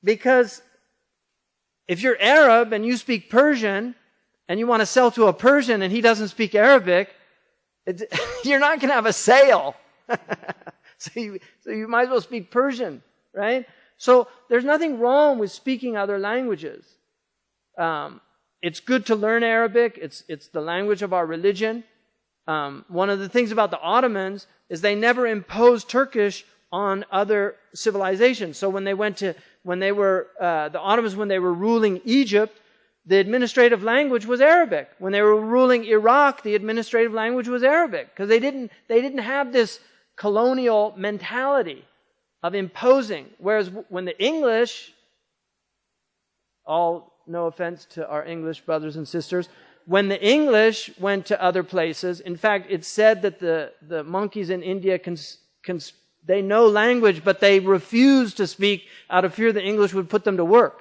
Because if you're Arab and you speak Persian, and you want to sell to a Persian and he doesn't speak Arabic, you're not going to have a sale. So you might as well speak Persian, right? So there's nothing wrong with speaking other languages. It's good to learn Arabic. It's the language of our religion. One of the things about the Ottomans is they never imposed Turkish on other civilizations. So when the Ottomans, when they were ruling Egypt, the administrative language was Arabic. When they were ruling Iraq, the administrative language was Arabic, because they didn't have this colonial mentality of imposing. Whereas when the English, no offense to our English brothers and sisters, when the English went to other places, in fact, it's said that the monkeys in India they know language, but they refuse to speak out of fear the English would put them to work.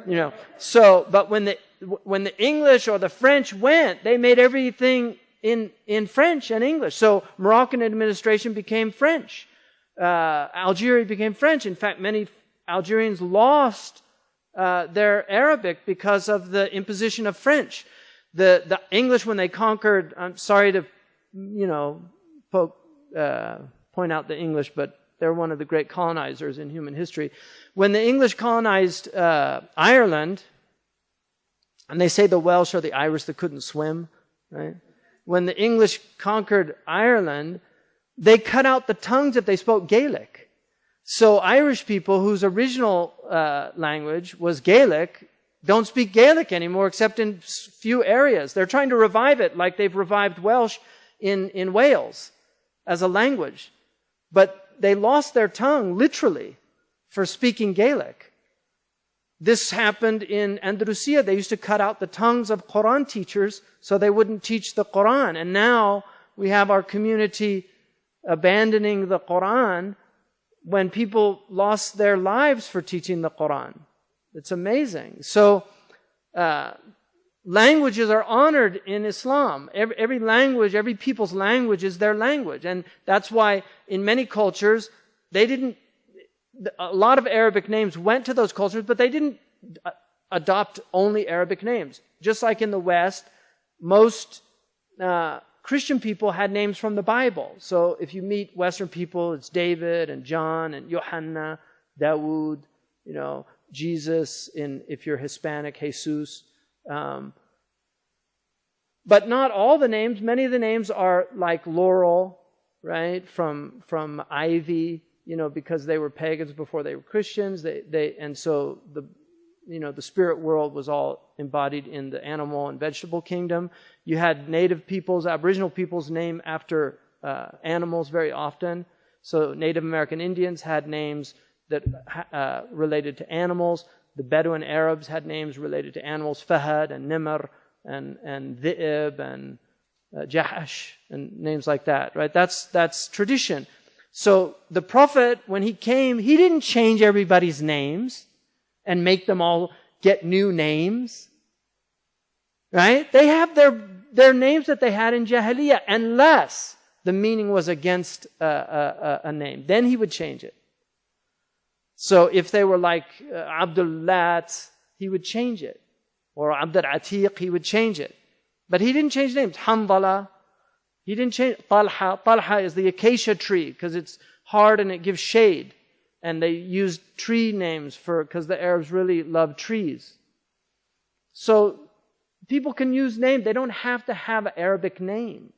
But when the English or the French went, they made everything in French and English. So Moroccan administration became French. Algeria became French. In fact, many Algerians lost their Arabic because of the imposition of French. The English, when they conquered, I'm sorry to, point out the English, but they're one of the great colonizers in human history. When the English colonized Ireland, and they say the Welsh are the Irish that couldn't swim, right? When the English conquered Ireland, they cut out the tongues if they spoke Gaelic. So Irish people whose original language was Gaelic don't speak Gaelic anymore except in few areas. They're trying to revive it like they've revived Welsh in Wales as a language. But they lost their tongue, literally, for speaking Gaelic. This happened in Andalusia. They used to cut out the tongues of Quran teachers so they wouldn't teach the Quran. And now we have our community abandoning the Quran when people lost their lives for teaching the Quran. It's amazing. So, languages are honored in Islam. Every language, every people's language is their language. And that's why in many cultures, a lot of Arabic names went to those cultures, but they didn't adopt only Arabic names. Just like in the West, most Christian people had names from the Bible. So if you meet Western people, it's David and John and Yohanna, Dawood, Jesus, if you're Hispanic, Jesus. But not all the names. Many of the names are like Laurel, right? From ivy, because they were pagans before they were Christians. And so the spirit world was all embodied in the animal and vegetable kingdom. You had native peoples, Aboriginal peoples named after animals very often. So Native American Indians had names that related to animals. The Bedouin Arabs had names related to animals, Fahad and Nimr and Dhi'ib and Jahash and names like that, right? That's tradition. So the Prophet, when he came, he didn't change everybody's names and make them all get new names, right? They have their names that they had in Jahiliyyah, unless the meaning was against a name. Then he would change it. So if they were like Abdul Lat, he would change it. Or Abdul Atiq, he would change it. But he didn't change names. Hamdala, He didn't change. Talha. Talha is the acacia tree because it's hard and it gives shade. And they used tree names because the Arabs really love trees. So people can use names. They don't have to have an Arabic name.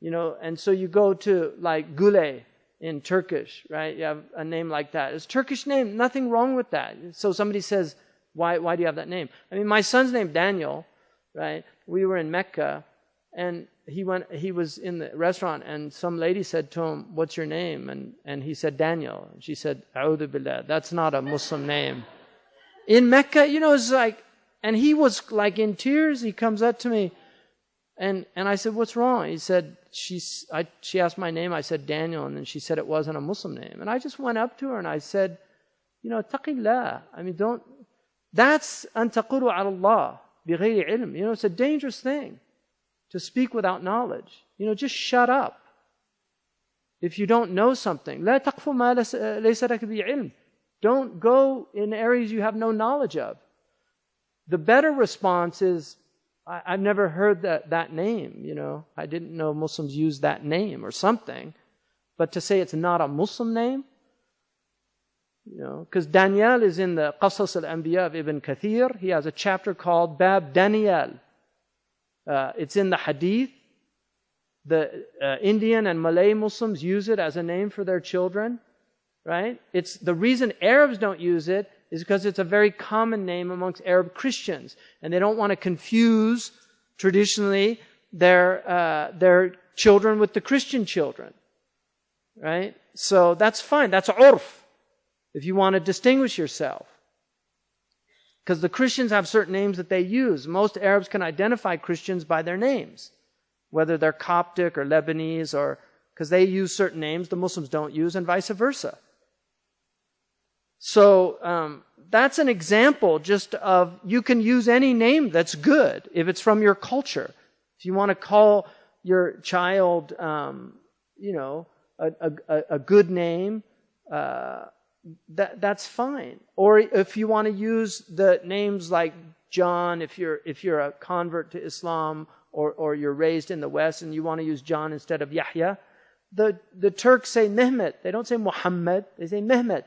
And so you go to like Gule in Turkish, right? You have a name like that. It's a Turkish name. Nothing wrong with that. So somebody says, why do you have that name? I mean, my son's named Daniel, right? We were in Mecca and he was in the restaurant and some lady said to him, what's your name? And he said, Daniel. And she said, A'udhu billah, that's not a Muslim name. In Mecca, it's like, and he was like in tears. He comes up to me and I said, what's wrong? He said, she asked my name. I said, Daniel. And then she said it wasn't a Muslim name. And I just went up to her and I said, taqillah. I mean, that's an taqulu ala Allah bighayri ilm. It's a dangerous thing to speak without knowledge. Just shut up. If you don't know something, لا تقف ما ليس لك به علم. Don't go in areas you have no knowledge of. The better response is, I've never heard that name, I didn't know Muslims use that name or something. But to say it's not a Muslim name, because Daniel is in the Qasas al-Anbiya of Ibn Kathir. He has a chapter called Bab Daniel. It's in the Hadith. The Indian and Malay Muslims use it as a name for their children, right? It's the reason Arabs don't use it is because it's a very common name amongst Arab Christians. And they don't want to confuse, traditionally, their children with the Christian children. Right? So that's fine. That's urf. If you want to distinguish yourself. Because the Christians have certain names that they use. Most Arabs can identify Christians by their names. Whether they're Coptic or Lebanese or... because they use certain names the Muslims don't use and vice versa. So that's an example just of you can use any name that's good if it's from your culture. If you want to call your child, a good name, that's fine. Or if you want to use the names like John, if you're a convert to Islam or you're raised in the West and you want to use John instead of Yahya, the Turks say Mehmet. They don't say Muhammad. They say Mehmet.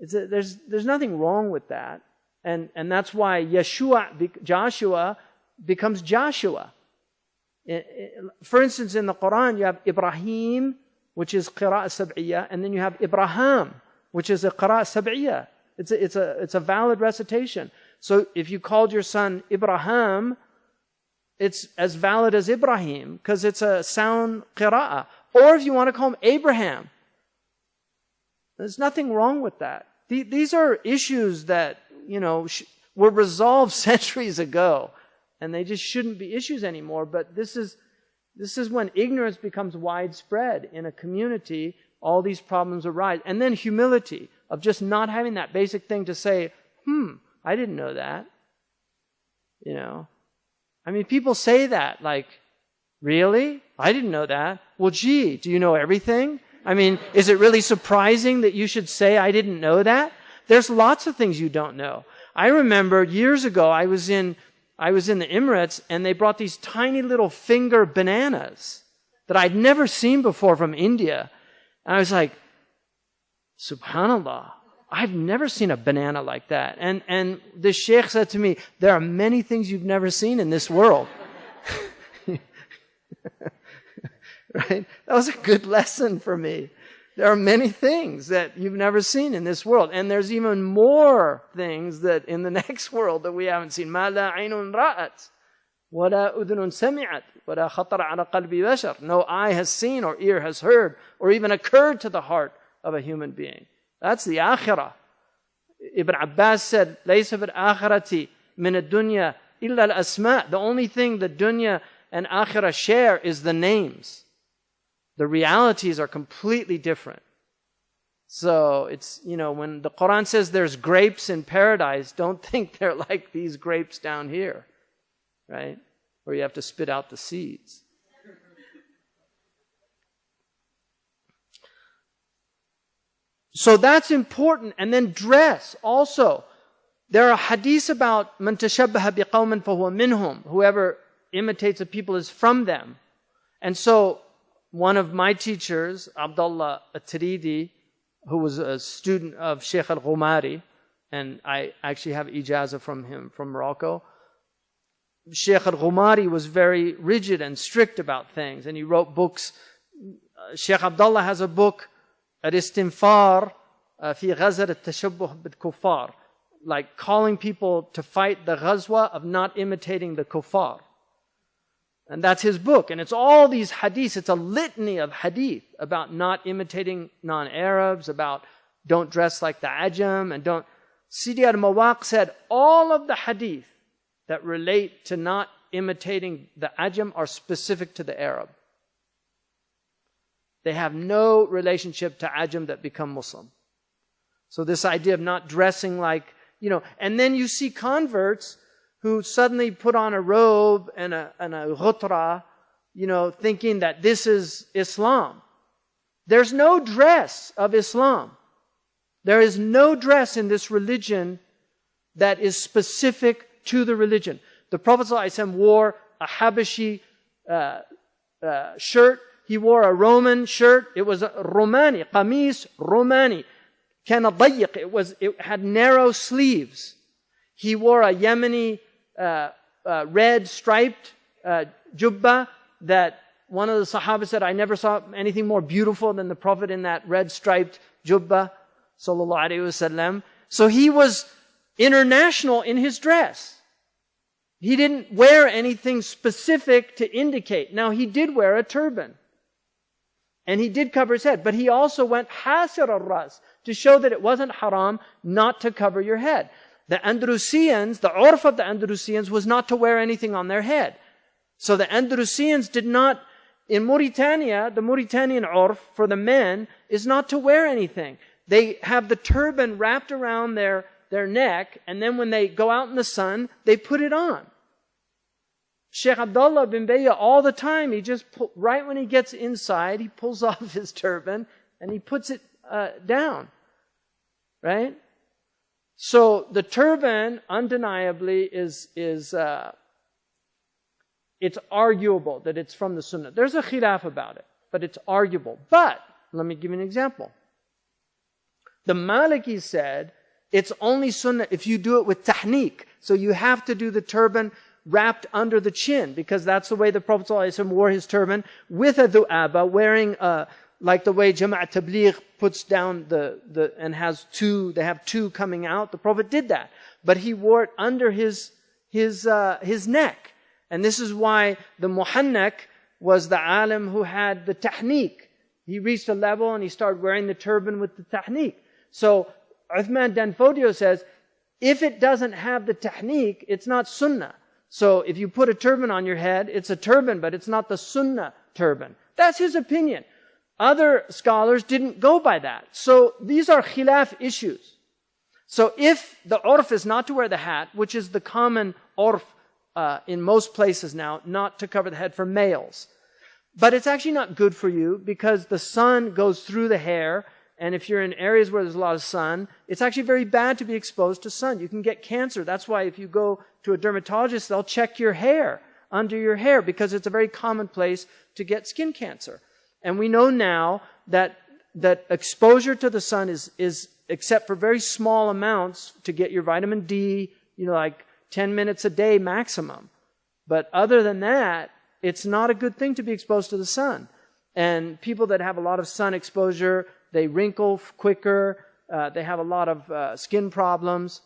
There's nothing wrong with that. And that's why Joshua becomes Joshua. For instance, in the Quran, you have Ibrahim, which is Qira'ah Sab'iyya, and then you have Ibrahim, which is a Qira'ah Sab'iyya. It's a valid recitation. So if you called your son Ibrahim, it's as valid as Ibrahim, because it's a sound Qira'ah. Or if you want to call him Abraham, there's nothing wrong with that. These are issues that, were resolved centuries ago. And they just shouldn't be issues anymore. But this is when ignorance becomes widespread in a community. All these problems arise. And then humility of just not having that basic thing to say, I didn't know that. I mean, people say that, like, really? I didn't know that. Well, gee, do you know everything? I mean, is it really surprising that you should say, I didn't know that? There's lots of things you don't know. I remember years ago, I was in the Emirates and they brought these tiny little finger bananas that I'd never seen before from India. And I was like, subhanallah, I've never seen a banana like that. And the sheikh said to me, there are many things you've never seen in this world. Right? That was a good lesson for me. There are many things that you've never seen in this world. And there's even more things that in the next world that we haven't seen. مَا لَا عَيْنٌ رَأَتْ وَلَا أُذُنٌ سَمِعَتْ وَلَا خَطَرَ عَلَى قَلْبِ بَشَرٍ. No eye has seen or ear has heard or even occurred to the heart of a human being. That's the akhirah. Ibn Abbas said, لَيْسَ فِي الْآخِرَةِ مِنَ الدُّنْيَا إِلَّا الْأَسْمَاء. The only thing the dunya and akhirah share is the names. The realities are completely different. So it's, when the Quran says there's grapes in paradise, don't think they're like these grapes down here, right? Where you have to spit out the seeds. So that's important. And then dress also. There are hadiths about man tashabbaha biqawmin fahuwa minhum. Whoever imitates a people is from them. And so one of my teachers, Abdullah At-Tiridi, who was a student of Sheikh Al-Ghumari, and I actually have ijazah from him from Morocco. Sheikh Al-Ghumari was very rigid and strict about things, and he wrote books. Sheikh Abdullah has a book, Al-Istinfar fi Ghazar al-Tashabbuh bil-Kuffar, like calling people to fight the ghazwa of not imitating the kuffar. And that's his book. And it's all these hadiths. It's a litany of hadith about not imitating non-Arabs, about don't dress like the Ajam, and don't... Sidi al-Mawaq said all of the hadith that relate to not imitating the Ajam are specific to the Arab. They have no relationship to Ajam that become Muslim. So this idea of not dressing like, and then you see converts who suddenly put on a robe and a ghutra, thinking that this is Islam. There's no dress of Islam. There is no dress in this religion that is specific to the religion. The Prophet ﷺ wore a Habashi shirt. He wore a Roman shirt. It was a Romani, qamis Romani. Kana dayiq. It had narrow sleeves. He wore a Yemeni red striped jubba that one of the Sahaba said, I never saw anything more beautiful than the Prophet in that red striped jubba, sallallahu alaihi wasallam. So he was international in his dress. He didn't wear anything specific to indicate. Now he did wear a turban. And he did cover his head. But he also went hasir al-ras to show that it wasn't haram not to cover your head. The Andalusians, the urf of the Andalusians was not to wear anything on their head. So the Andalusians did not, in Mauritania, the Mauritanian urf for the men is not to wear anything. They have the turban wrapped around their neck, and then when they go out in the sun, they put it on. Sheikh Abdullah bin Bayya, all the time, he just, right when he gets inside, he pulls off his turban and he puts it down. Right? So the turban, undeniably, it's arguable that it's from the Sunnah. There's a khilaf about it, but it's arguable. But, let me give you an example. The Maliki said, it's only Sunnah if you do it with tahniq. So you have to do the turban wrapped under the chin, because that's the way the Prophet ﷺ wore his turban, with a du'aba, wearing like the way Jama'at Tabligh puts down and has two, they have two coming out. The Prophet did that. But he wore it under his neck. And this is why the Muhannak was the alim who had the tahniq. He reached a level and he started wearing the turban with the tahniq. So Uthman Danfodio says, if it doesn't have the tahniq, it's not sunnah. So if you put a turban on your head, it's a turban, but it's not the sunnah turban. That's his opinion. Other scholars didn't go by that. So these are khilaf issues. So if the urf is not to wear the hat, which is the common urf in most places now, not to cover the head for males. But it's actually not good for you because the sun goes through the hair, and if you're in areas where there's a lot of sun, it's actually very bad to be exposed to sun. You can get cancer. That's why if you go to a dermatologist, they'll check your hair, under your hair, because it's a very common place to get skin cancer. And we know now that exposure to the sun is except for very small amounts to get your vitamin D, like 10 minutes a day maximum. But other than that, it's not a good thing to be exposed to the sun. And people that have a lot of sun exposure, they wrinkle quicker, they have a lot of skin problems,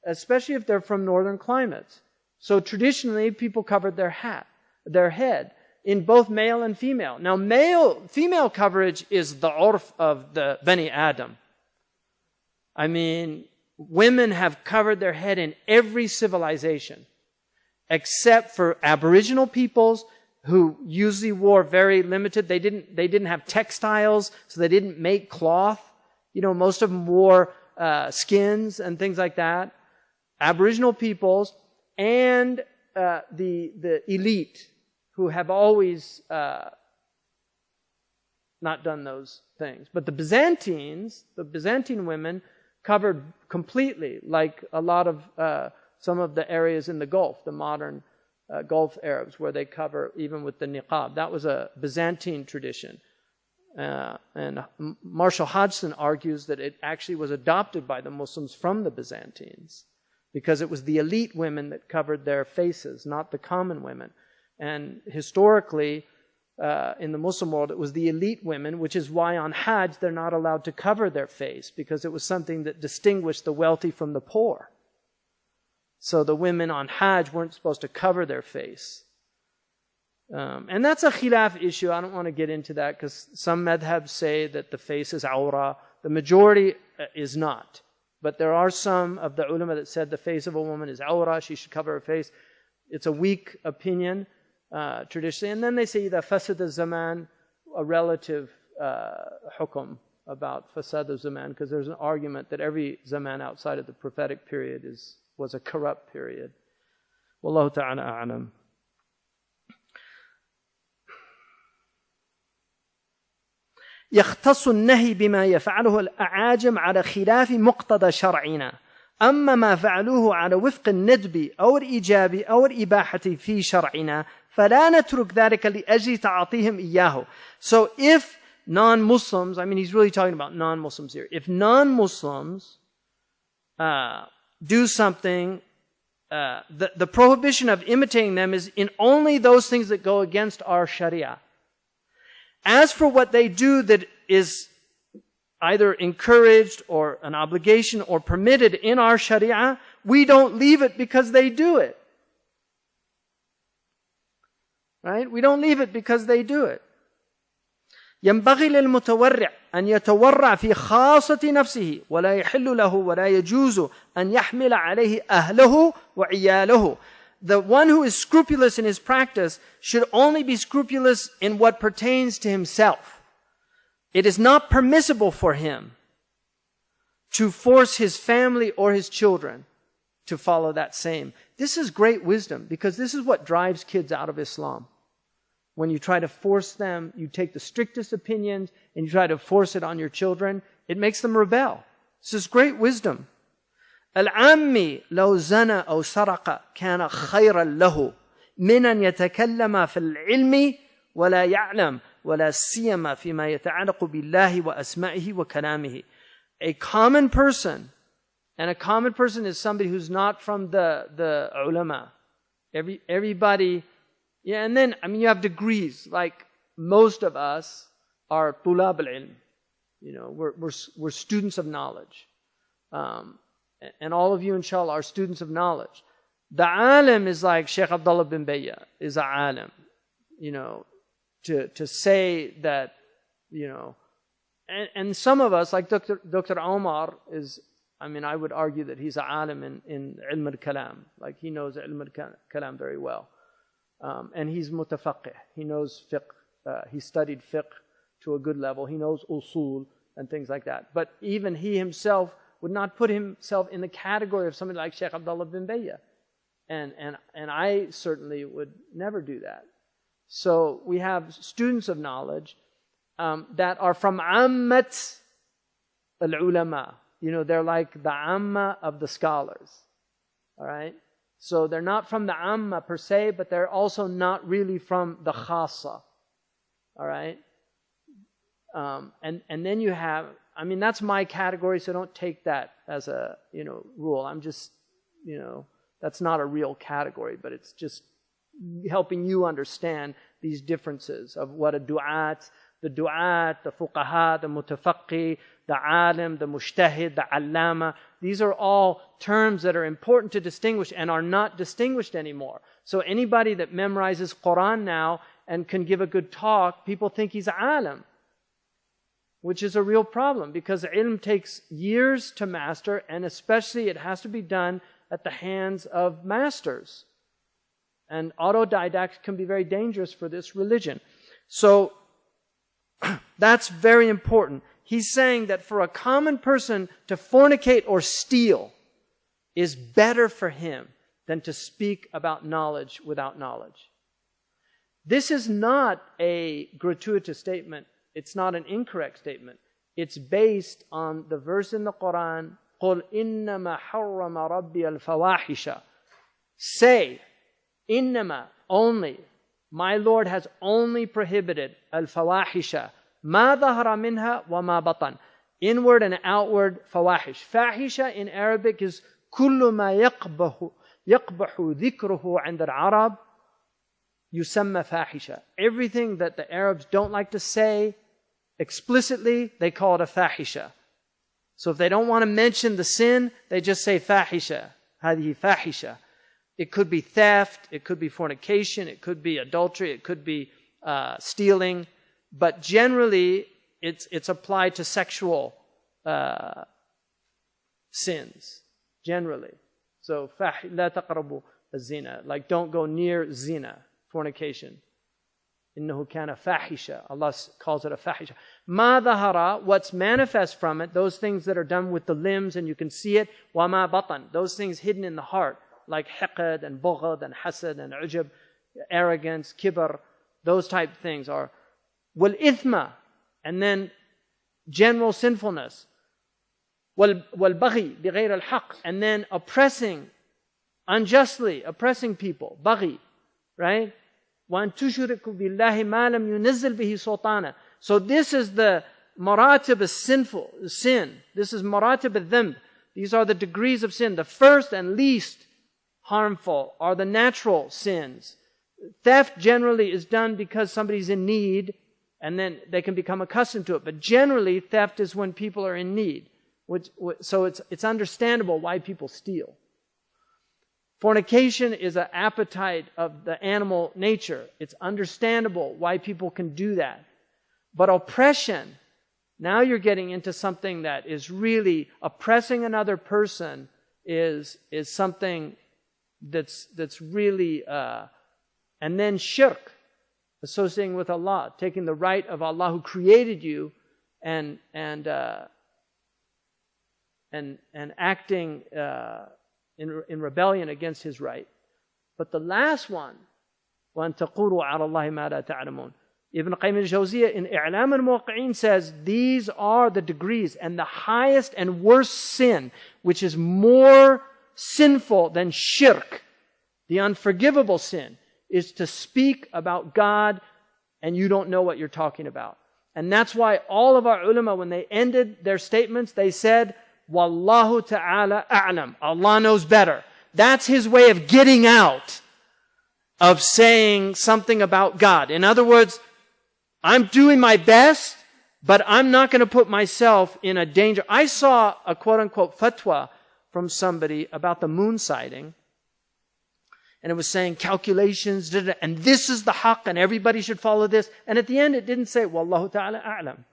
especially if they're from northern climates. So traditionally, people covered their head, in both male and female. Now, female coverage is the urf of the Bani Adam. I mean, women have covered their head in every civilization, except for Aboriginal peoples who usually wore very limited. They didn't have textiles, so they didn't make cloth. Most of them wore skins and things like that. Aboriginal peoples and the elite, who have always not done those things. But the Byzantine women covered completely, like a lot of some of the areas in the Gulf, the modern Gulf Arabs, where they cover even with the niqab. That was a Byzantine tradition. And Marshall Hodgson argues that it actually was adopted by the Muslims from the Byzantines, because it was the elite women that covered their faces, not the common women. And historically, in the Muslim world, it was the elite women, which is why on Hajj they're not allowed to cover their face, because it was something that distinguished the wealthy from the poor. So the women on Hajj weren't supposed to cover their face. And that's a khilaf issue. I don't want to get into that, because some madhabs say that the face is awra. The majority is not. But there are some of the ulama that said the face of a woman is awra, she should cover her face. It's a weak opinion, traditionally. And then they say the fasad al-zaman, a relative hukum about fasad al-zaman, because there's an argument that every zaman outside of the prophetic period was a corrupt period. Wallahu ta'ala a'lam. يختص النهي بما يفعله الأعاجم على خلاف مقتضى شرعنا، أما ما فعلوه على وفق الندب أو الإيجاب أو الإباحة في شرعنا فلا نترك ذلك لأجل تعاطيهم إياه. So if non-Muslims, I mean he's really talking about non-Muslims here, if non-Muslims do something, the prohibition of imitating them is in only those things that go against our Sharia. As for what they do that is either encouraged or an obligation or permitted in our Sharia, we don't leave it because they do it. Right? We don't leave it because they do it. ينبغي للمتورع أن يتورع في خاصة نفسه ولا يحل له ولا يجوز أن يحمل عليه أهله وعياله. The one who is scrupulous in his practice should only be scrupulous in what pertains to himself. It is not permissible for him to force his family or his children to follow that same. This is great wisdom, because this is what drives kids out of Islam. When you try to force them, you take the strictest opinions and you try to force it on your children, it makes them rebel. This is great wisdom. العامي لو زنى أو سرق كان خيرا له من أن يتكلم في العلم ولا يعلم ولا سيما فيما يتعلق بالله وأسمائه وكلامه. A common person, and a common person is somebody who's not from the ulama. Everybody, yeah, and then, I mean, you have degrees. Like most of us are tulab al-ilm. You know, we're students of knowledge. And all of you, inshallah, are students of knowledge. The alim is like Sheikh Abdullah bin Bayya is a alim. You know, to say that, you know, and some of us, like Dr. Omar is, I mean, I would argue that he's a alim in ilm al-kalam. Like he knows ilm al-kalam very well. And he's mutafaqih. He knows fiqh. He studied fiqh to a good level. He knows usul and things like that. But even he himself would not put himself in the category of somebody like Sheikh Abdullah bin Bayya. And I certainly would never do that. So we have students of knowledge that are from ammat al-ulama. You know, they're like the amma of the scholars. All right? So they're not from the amma per se, but they're also not really from the khasa. All right? And then you have, I mean, that's my category, so don't take that as a, you know, rule. I'm just, you know, that's not a real category, but it's just helping you understand these differences of what a du'at, the fuqaha, the mutafaqqi, the alim, the mujtahid, the allama. These are all terms that are important to distinguish and are not distinguished anymore. So anybody that memorizes Quran now and can give a good talk, people think he's alim, which is a real problem, because ilm takes years to master, and especially it has to be done at the hands of masters. And autodidacts can be very dangerous for this religion. So that's very important. He's saying that for a common person to fornicate or steal is better for him than to speak about knowledge without knowledge. This is not a gratuitous statement. It's not an incorrect statement. It's based on the verse in the Quran, قُلْ إِنَّمَا حَرَّمَ رَبِّيَ الْفَوَاحِشَ. Say, إنما, only, my Lord has only prohibited al-fawahisha, ma dhahara minha wa ma batan. Inward and outward fawahish. Fahisha in Arabic is kullu ma yaqbahu dhikruhu 'inda al-Arab yusamma fahisha. Everything that the Arabs don't like to say explicitly, they call it a fahisha. So if they don't want to mention the sin, they just say fahisha. Hadihi fahisha. It could be theft, it could be fornication, it could be adultery, it could be stealing. But generally, it's applied to sexual sins. Generally. So, لا تقربوا الزنا. Like, don't go near zina, fornication. إنه كان فاحشة. Allah calls it a fahisha. ما ظهر, what's manifest from it, those things that are done with the limbs and you can see it. وما بطن, those things hidden in the heart, like hiqad and bughd and hasad and ujub, arrogance, kibr, those type of things are والإثم, and then general sinfulness. والبغي بغير الحق, and then oppressing, unjustly oppressing people, baghi, right? وأن تشركوا بالله ما لم ينزل به سلطانا. So this is the maratib of sinful sin. This is maratib al-dhanb. These are the degrees of sin. The first and least harmful are the natural sins. Theft generally is done because somebody's in need, and then they can become accustomed to it. But generally, theft is when people are in need. So it's understandable why people steal. Fornication is an appetite of the animal nature. It's understandable why people can do that. But oppression, now you're getting into something that is really oppressing another person is something that's really and then shirk, associating with Allah, taking the right of Allah who created you and acting in rebellion against His right. But the last one, وَأَن تَقُولُوا عَلَى اللَّهِ مَا لَا تَعْلَمُونَ. Ibn Qayyim al-Jawziyah in I'lam al-Muwaqqi'in says, these are the degrees, and the highest and worst sin, which is more sinful than shirk, the unforgivable sin, is to speak about God and you don't know what you're talking about. And that's why all of our ulama, when they ended their statements, they said, Wallahu ta'ala a'lam. Allah knows better. That's His way of getting out of saying something about God. In other words, I'm doing my best, but I'm not going to put myself in a danger. I saw a quote-unquote fatwa from somebody about the moon sighting, and it was saying calculations, and this is the haqq, and everybody should follow this. And at the end, it didn't say, Wallahu ta'ala a'lam.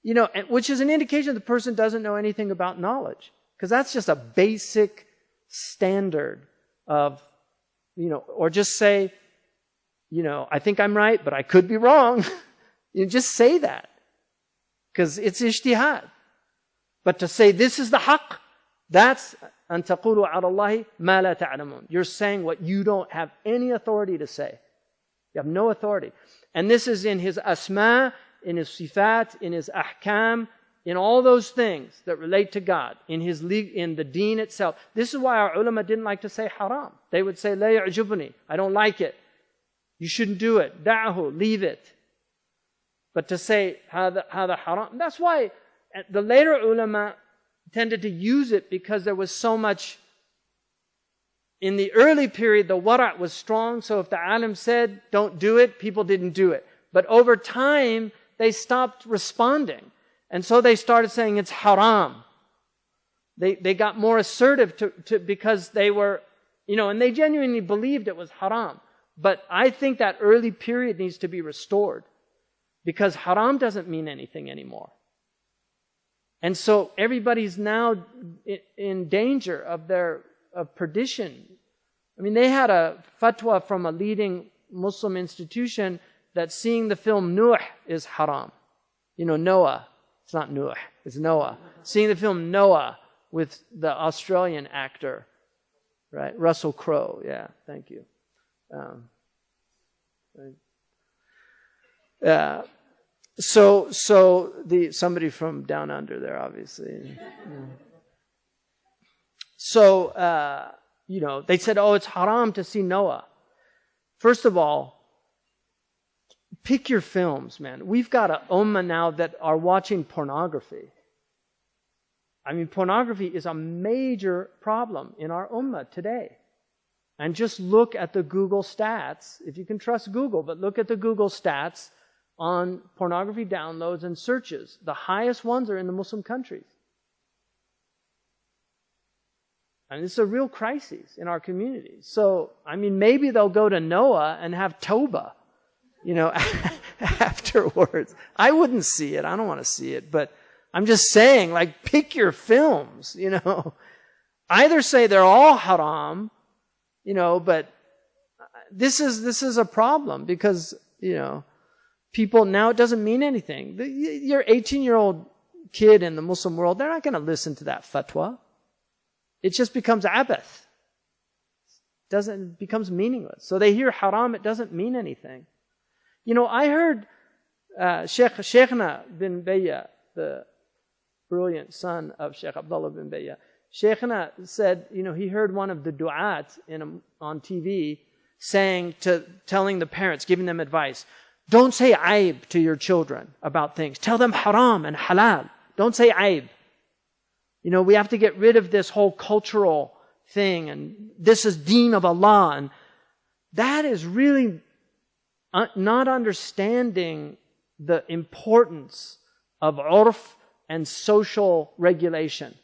You know, which is an indication the person doesn't know anything about knowledge. Because that's just a basic standard of, or just say, I think I'm right, but I could be wrong. You just say that. Because it's ijtihad. But to say this is the haqq, that's أن تقولوا على الله ما لا تعلمون. You're saying what you don't have any authority to say. You have no authority. And this is in His asma, in His sifat, in His ahkam, in all those things that relate to God, in the deen itself. This is why our ulama didn't like to say haram. They would say, لا يعجبني, I don't like it. You shouldn't do it. دعه, leave it. But to say, هذا haram, that's why the later ulama tended to use it, because there was so much. In the early period, the wara' was strong, so if the alim said, don't do it, people didn't do it. But over time, they stopped responding. And so they started saying it's haram. They got more assertive because they were, and they genuinely believed it was haram. But I think that early period needs to be restored, because haram doesn't mean anything anymore. And so everybody's now in danger of perdition. I mean, they had a fatwa from a leading Muslim institution that seeing the film Nuh is haram. Noah. It's not Nuh, it's Noah. Seeing the film Noah with the Australian actor, right? Russell Crowe. Yeah, thank you. So somebody from down under there, obviously. So they said, oh, it's haram to see Noah. First of all, pick your films, man. We've got an ummah now that are watching pornography. I mean, pornography is a major problem in our ummah today. And just look at the Google stats, if you can trust Google, but look at the Google stats on pornography downloads and searches. The highest ones are in the Muslim countries. And it's a real crisis in our communities. So, I mean, maybe they'll go to Noah and have Tawbah, afterwards. I wouldn't see it. I don't want to see it. But I'm just saying, like, pick your films, Either say they're all haram, but this is a problem because, people now, it doesn't mean anything. Your 18-year-old kid in the Muslim world, they're not going to listen to that fatwa. It just becomes abath. It becomes meaningless. So they hear haram, it doesn't mean anything. I heard Shaykhna bin Bayya, the brilliant son of Shaykh Abdullah bin Bayya, Shaykhna said, he heard one of the du'at on TV telling the parents, giving them advice, don't say aib to your children about things. Tell them haram and halal. Don't say aib. We have to get rid of this whole cultural thing and this is deen of Allah. And that is really not understanding the importance of urf and social regulation.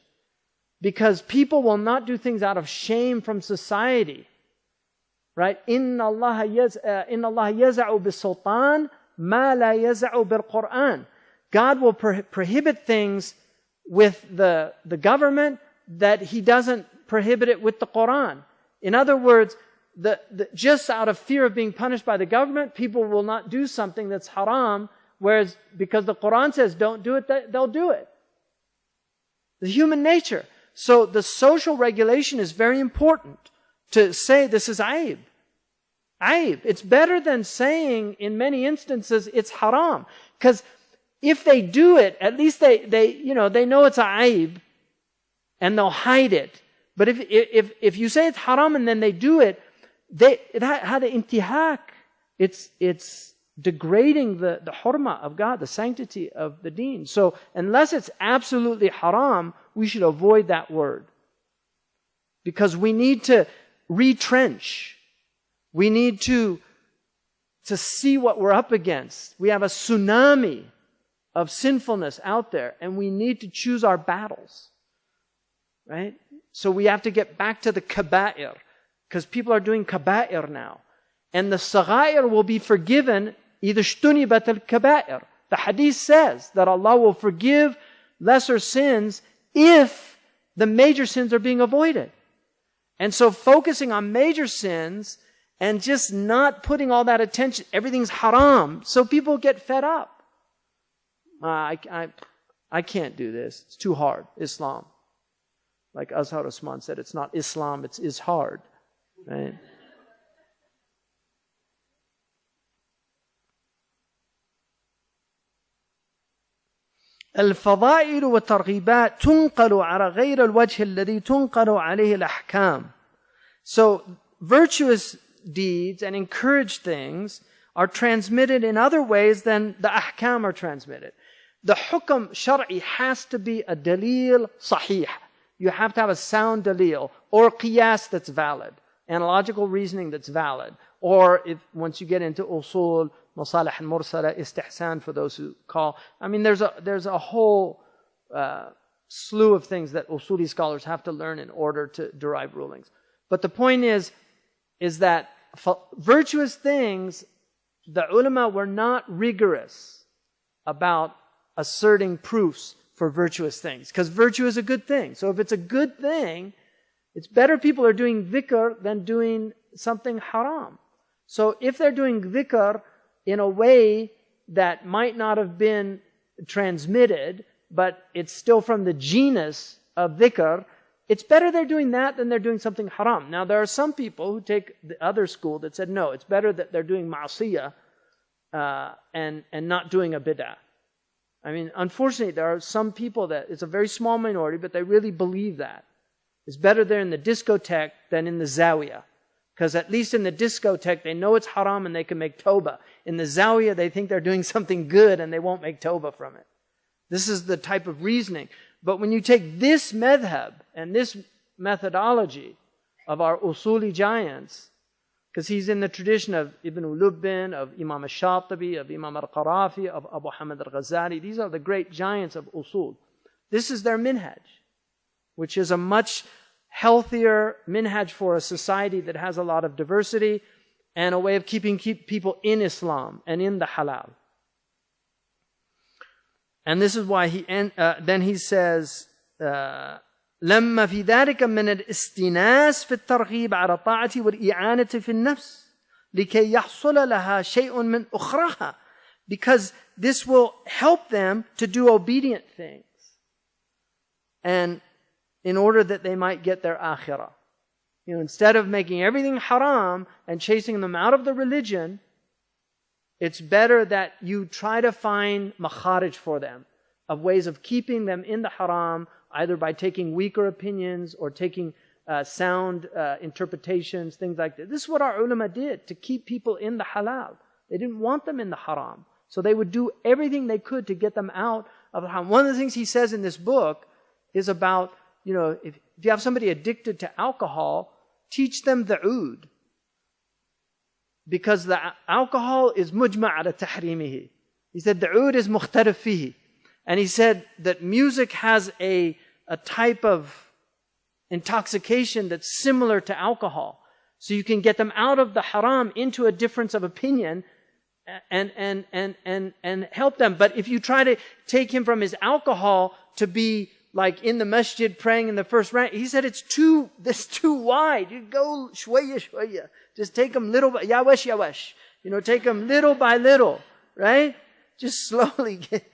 Because people will not do things out of shame from society. Right? Inna Allah yaza'u bis-sultan ma la yaza'u bil-Qur'an. God will prohibit things with the government that He doesn't prohibit it with the Quran. In other words, just out of fear of being punished by the government, people will not do something that's haram, whereas because the Quran says don't do it, they'll do it. The human nature. So the social regulation is very important to say this is aib. Aib. It's better than saying in many instances it's haram. Because if they do it, at least they know it's a aib and they'll hide it. But if you say it's haram and then they do it, had an intihak. It's degrading the hurma of God, the sanctity of the deen. So unless it's absolutely haram, we should avoid that word. Because we need to retrench. We need to see what we're up against. We have a tsunami of sinfulness out there, and we need to choose our battles. Right? So we have to get back to the kaba'ir, because people are doing kaba'ir now. And the saghair will be forgiven إِذَا اجْتُنِبَتِ الْكَبَائِرِ. The hadith says that Allah will forgive lesser sins if the major sins are being avoided. And so focusing on major sins and just not putting all that attention, everything's haram, so people get fed up. I can't do this. It's too hard. Islam. Like Azhar Usman said, it's not Islam, it's hard. Right? الفضائل والترغيبات تنقل على غير الوجه الذي تنقل عليه الأحكام. So virtuous deeds and encouraged things are transmitted in other ways than the ahkam are transmitted. The hukm shar'i has to be a dalil sahih. You have to have a sound dalil or qiyas that's valid, analogical reasoning that's valid. Or once you get into usul, masalih al-mursala, istihsan for those who call. I mean, there's a whole slew of things that usuli scholars have to learn in order to derive rulings. But the point is that virtuous things, the ulama were not rigorous about asserting proofs for virtuous things. Because virtue is a good thing. So if it's a good thing, it's better people are doing dhikr than doing something haram. So if they're doing dhikr in a way that might not have been transmitted, but it's still from the genus of dhikr, it's better they're doing that than they're doing something haram. Now there are some people who take the other school that said, no, it's better that they're doing ma'asiyah and not doing a bid'ah. I mean, unfortunately, there are some people that, it's a very small minority, but they really believe that. It's better they're in the discotheque than in the zawiyah. Because at least in the discotheque, they know it's haram and they can make tawbah. In the zawiyah, they think they're doing something good and they won't make tawbah from it. This is the type of reasoning. But when you take this madhab and this methodology of our usuli giants, because he's in the tradition of Ibn Lubbin, of Imam al-Shatibi, of Imam al-Qarafi, of Abu Hamid al-Ghazali. These are the great giants of usul. This is their minhaj, which is a much healthier minhaj for a society that has a lot of diversity and a way of keeping people in Islam and in the halal. And this is why then he says, لما في ذلك من الاستناس في الترغيب على الطاعة والإعانة في النفس لكي يحصل لها شيء من أخرها, because this will help them to do obedient things and in order that they might get their akhirah. You know, instead of making everything haram and chasing them out of the religion, it's better that you try to find makharij for them, of ways of keeping them in the haram, either by taking weaker opinions or taking sound interpretations, things like that. This is what our ulama did to keep people in the halal. They didn't want them in the haram. So they would do everything they could to get them out of the haram. One of the things he says in this book is about, you know, if you have somebody addicted to alcohol, teach them the oud. Because the alcohol is mujma' ala tahrimihi. He said the oud is mukhtarif fihi. And he said that music has a type of intoxication that's similar to alcohol. So you can get them out of the haram into a difference of opinion and help them. But if you try to take him from his alcohol to be like in the masjid praying in the first rank, he said it's too wide. You go shwaya shwaya. Just take them little by yawash yawash. You know, take them little by little, right? Just slowly get.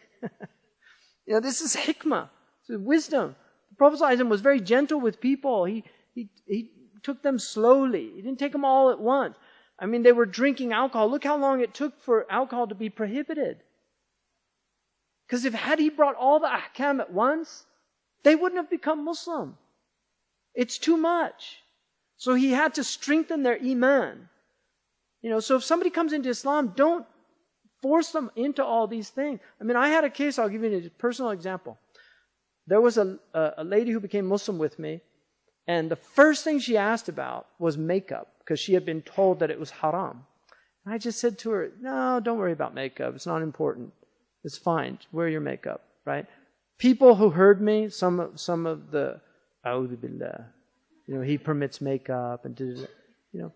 You know, this is hikmah. This is wisdom. The Prophet ﷺ was very gentle with people. He took them slowly. He didn't take them all at once. I mean, they were drinking alcohol. Look how long it took for alcohol to be prohibited. Because had he brought all the ahkam at once, they wouldn't have become Muslim. It's too much. So he had to strengthen their iman. You know, so if somebody comes into Islam, don't force them into all these things. I mean, I had a case, I'll give you a personal example. There was a lady who became Muslim with me, and the first thing she asked about was makeup, because she had been told that it was haram. And I just said to her, no, don't worry about makeup. It's not important. It's fine. Wear your makeup, right? People who heard me, some of the, a'udhu billah, you know, he permits makeup, and you know.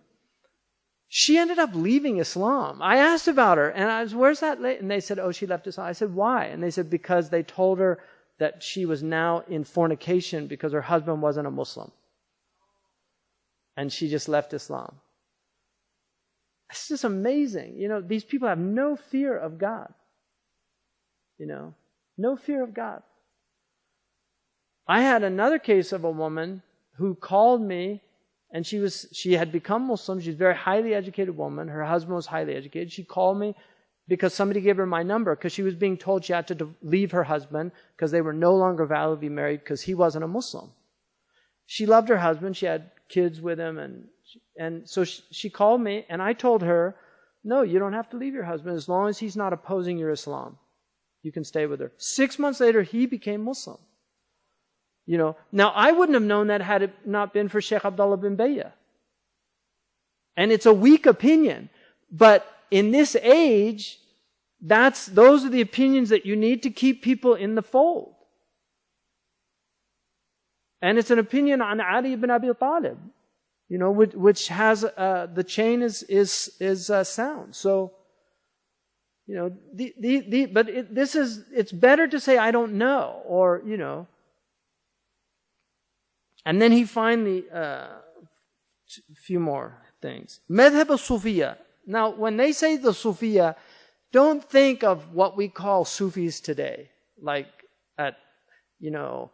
She ended up leaving Islam. I asked about her, and I was, where's that lady? And they said, oh, she left Islam. I said, why? And they said, because they told her that she was now in fornication because her husband wasn't a Muslim. And she just left Islam. It's just amazing. You know, these people have no fear of God. You know, no fear of God. I had another case of a woman who called me, and she had become Muslim. She's a very highly educated woman. Her husband was highly educated. She called me because somebody gave her my number, because she was being told she had to leave her husband because they were no longer valid to be married because he wasn't a Muslim. She loved her husband. She had kids with him. And so she called me, and I told her, no, you don't have to leave your husband as long as he's not opposing your Islam. You can stay with her. 6 months later, he became Muslim. You know, now I wouldn't have known that had it not been for Sheikh Abdullah bin Bayya. And it's a weak opinion. But in this age, those are the opinions that you need to keep people in the fold. And it's an opinion on Ali ibn Abi Talib, you know, which has, the chain is sound. So, you know, it's better to say, I don't know, or, you know. And then he finally, a few more things. Madhab al-Sufiya. Now, when they say the Sufiya, don't think of what we call Sufis today. Like, you know,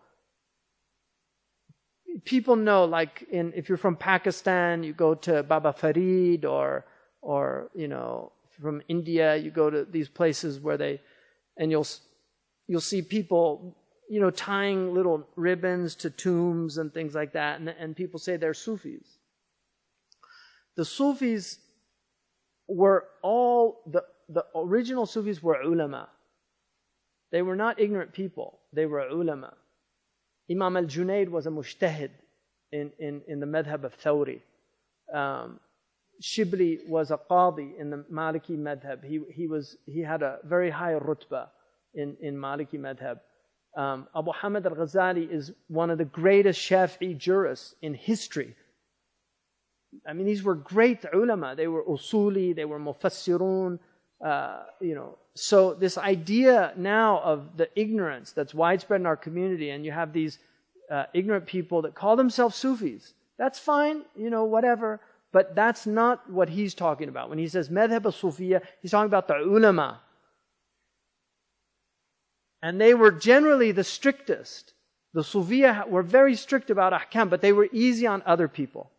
people know, like, if you're from Pakistan, you go to Baba Farid, or, you know, from India, you go to these places where and you'll see people tying little ribbons to tombs and things like that, and people say they're Sufis. The Sufis were the original Sufis were ulama. They were not ignorant people. They were ulama. Imam al-Junayd was a mujtahid in the madhab of Thawri. Shibli was a qadi in the Maliki madhab. He had a very high rutbah in Maliki madhab. Abu Hamid al-Ghazali is one of the greatest Shafi'i jurists in history. I mean, these were great ulama. They were usuli, they were mufassirun, So this idea now of the ignorance that's widespread in our community, and you have these ignorant people that call themselves Sufis. That's fine, whatever. But that's not what he's talking about. When he says madhab al-Sufiyya, he's talking about the ulama. And they were generally the strictest. The Sufiyya were very strict about ahkam, but they were easy on other people.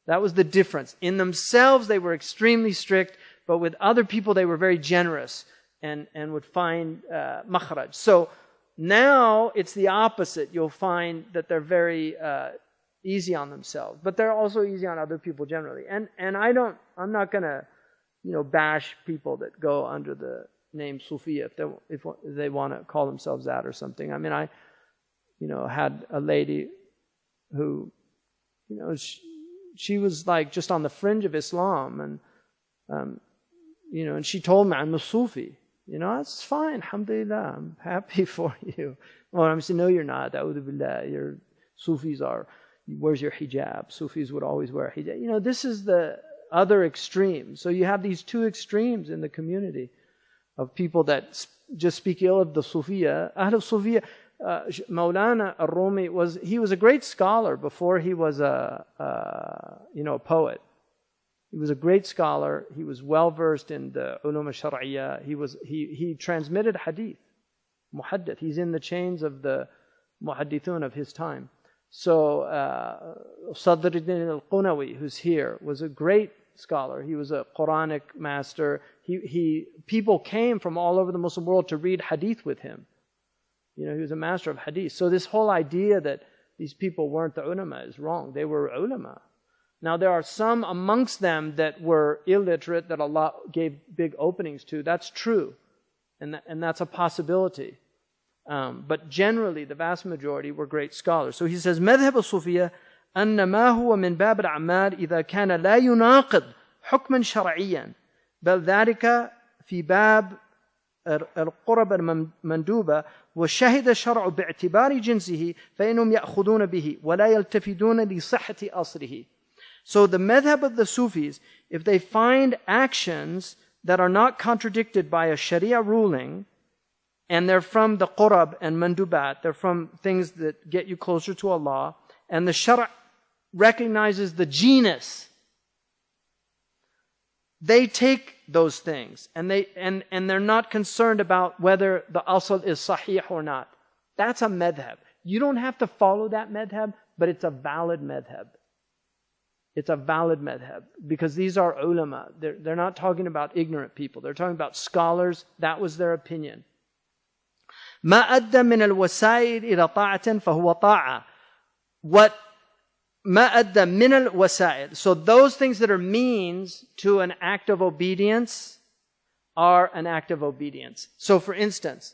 That was the difference. In themselves, they were extremely strict, but with other people, they were very generous and would find makhraj. So now it's the opposite. You'll find that they're very easy on themselves, but they're also easy on other people generally. And I'm not going to, bash people that go under the name Sufiya if they want to call themselves that or something. I mean, I had a lady who, she was like just on the fringe of Islam, and and she told me, I'm a Sufi. That's fine, alhamdulillah, I'm happy for you. Well, I'm saying, no, you're not. A'udhu billah. Your Sufis are, where's your hijab? Sufis would always wear hijab. This is the other extreme. So you have these two extremes in the community of people that just speak ill of the Sufiya. Ahl Sufiya. Maulana al-Rumi was a great scholar before he was a poet. He was a great scholar. He was well versed in the ulum al-shar'iyya. He transmitted hadith, muhaddith. He's in the chains of the muhaddithun of his time. So Sadruddin al-Qunawi, who's here, was a great scholar. He was a Quranic master. People came from all over the Muslim world to read hadith with him. He was a master of hadith. So this whole idea that these people weren't the ulama is wrong. They were ulama. Now there are some amongst them that were illiterate that Allah gave big openings to. That's true. And that's a possibility. But generally, the vast majority were great scholars. So he says, مذهب الصوفية أن ما هو من باب الأعمال إذا كان لا يناقض حكما شرعيا بل ذلك في باب القرب المندوبة وشهد الشرع باعتبار جنسه فإنهم يأخذون به ولا يلتفتون لصحة أصله. So the madhab of the Sufis, if they find actions that are not contradicted by a Sharia ruling, and they're from the qurab and mandubat, they're from things that get you closer to Allah, and the Shara' recognizes the genus, they take those things, and they're not concerned about whether the asl is sahih or not. That's a madhab. You don't have to follow that madhab, but it's a valid madhab. It's a valid madhab, because these are ulama. They're not talking about ignorant people. They're talking about scholars. That was their opinion. ما أدى من الوسائل إلى طاعة فهو طاعة. What ما أدى من الوسائل. So those things that are means to an act of obedience are an act of obedience. So for instance,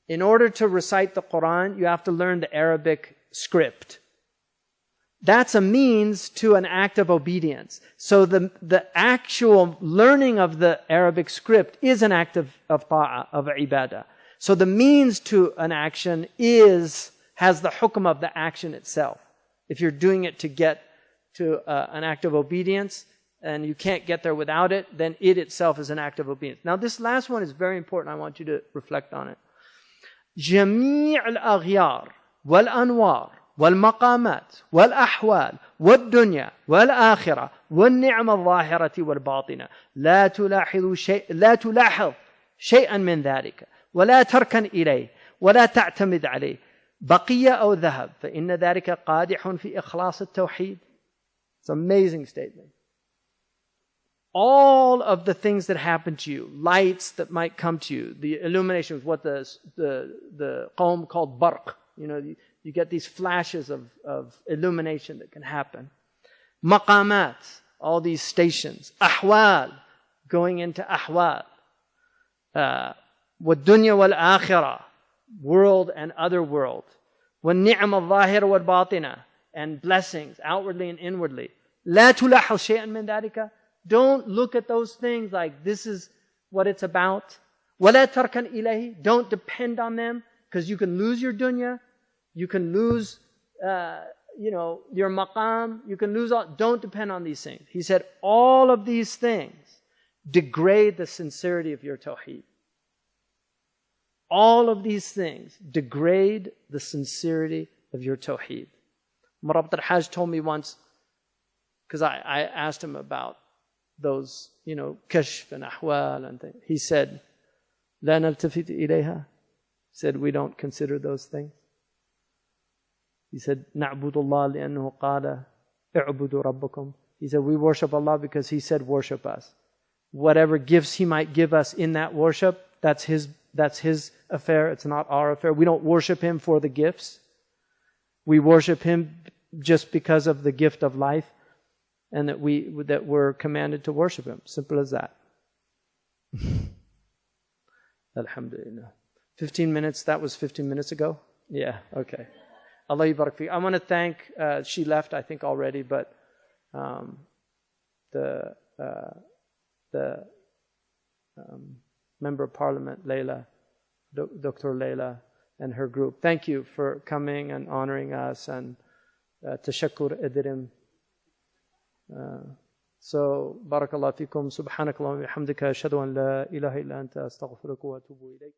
in order to recite the Quran, you have to learn the Arabic script. That's a means to an act of obedience. So the actual learning of the Arabic script is an act of ta'ah, of ibadah. So the means to an action has the hukm of the action itself. If you're doing it to get to an act of obedience, and you can't get there without it, then it itself is an act of obedience. Now this last one is very important. I want you to reflect on it. جميع الأغيار والأنوار والمقامات والأحوال والدنيا والآخرة والنعم الظاهرة والباطنة لا تلاحظ شيئا من ذلك ولا تركن إليه ولا تعتمد عليه بقية أو ذهب فإن ذلك قادح في إخلاص التوحيد. It's an amazing statement. all of the things that happen to you, lights that might come to you, the illumination is what the qawm called barq. You get these flashes of illumination that can happen. Maqamat, all these stations. Ahwal, going into ahwal. Wad-dunya wal-akhirah, world and other world. Wal-ni'am al-zahira wal-batina, and blessings, outwardly and inwardly. La tulahal shay'an min dhalika. Don't look at those things like this is what it's about. وَلَا تَرْكَنْ إِلَيْهِ. Don't depend on them, because you can lose your dunya, you can lose your maqam, you can lose all. Don't depend on these things. He said all of these things degrade the sincerity of your tawheed. All of these things degrade the sincerity of your tawheed. Murabat al-Hajj told me once, because I asked him about those, kashf and ahwal and things. He said, لا نلتفت إليها. He said, we don't consider those things. He said, نعبد الله لأنه قال اعبدوا ربكم. He said, we worship Allah because He said worship us. Whatever gifts He might give us in that worship, that's His affair. It's not our affair. We don't worship Him for the gifts. We worship Him just because of the gift of life, and that we're commanded to worship Him. Simple as that. Alhamdulillah. 15 minutes, that was 15 minutes ago? Yeah, okay. Allah yubarak fi. I want to thank, she left I think already, but the Member of Parliament, Layla, Dr. Layla, and her group. Thank you for coming and honoring us, and tashakkur edirim. So, barakallahu fikum, subhanakallah wa bihamdika, ashhadu an la ilaha illa anta, astaghfiruka wa atubu ilayk.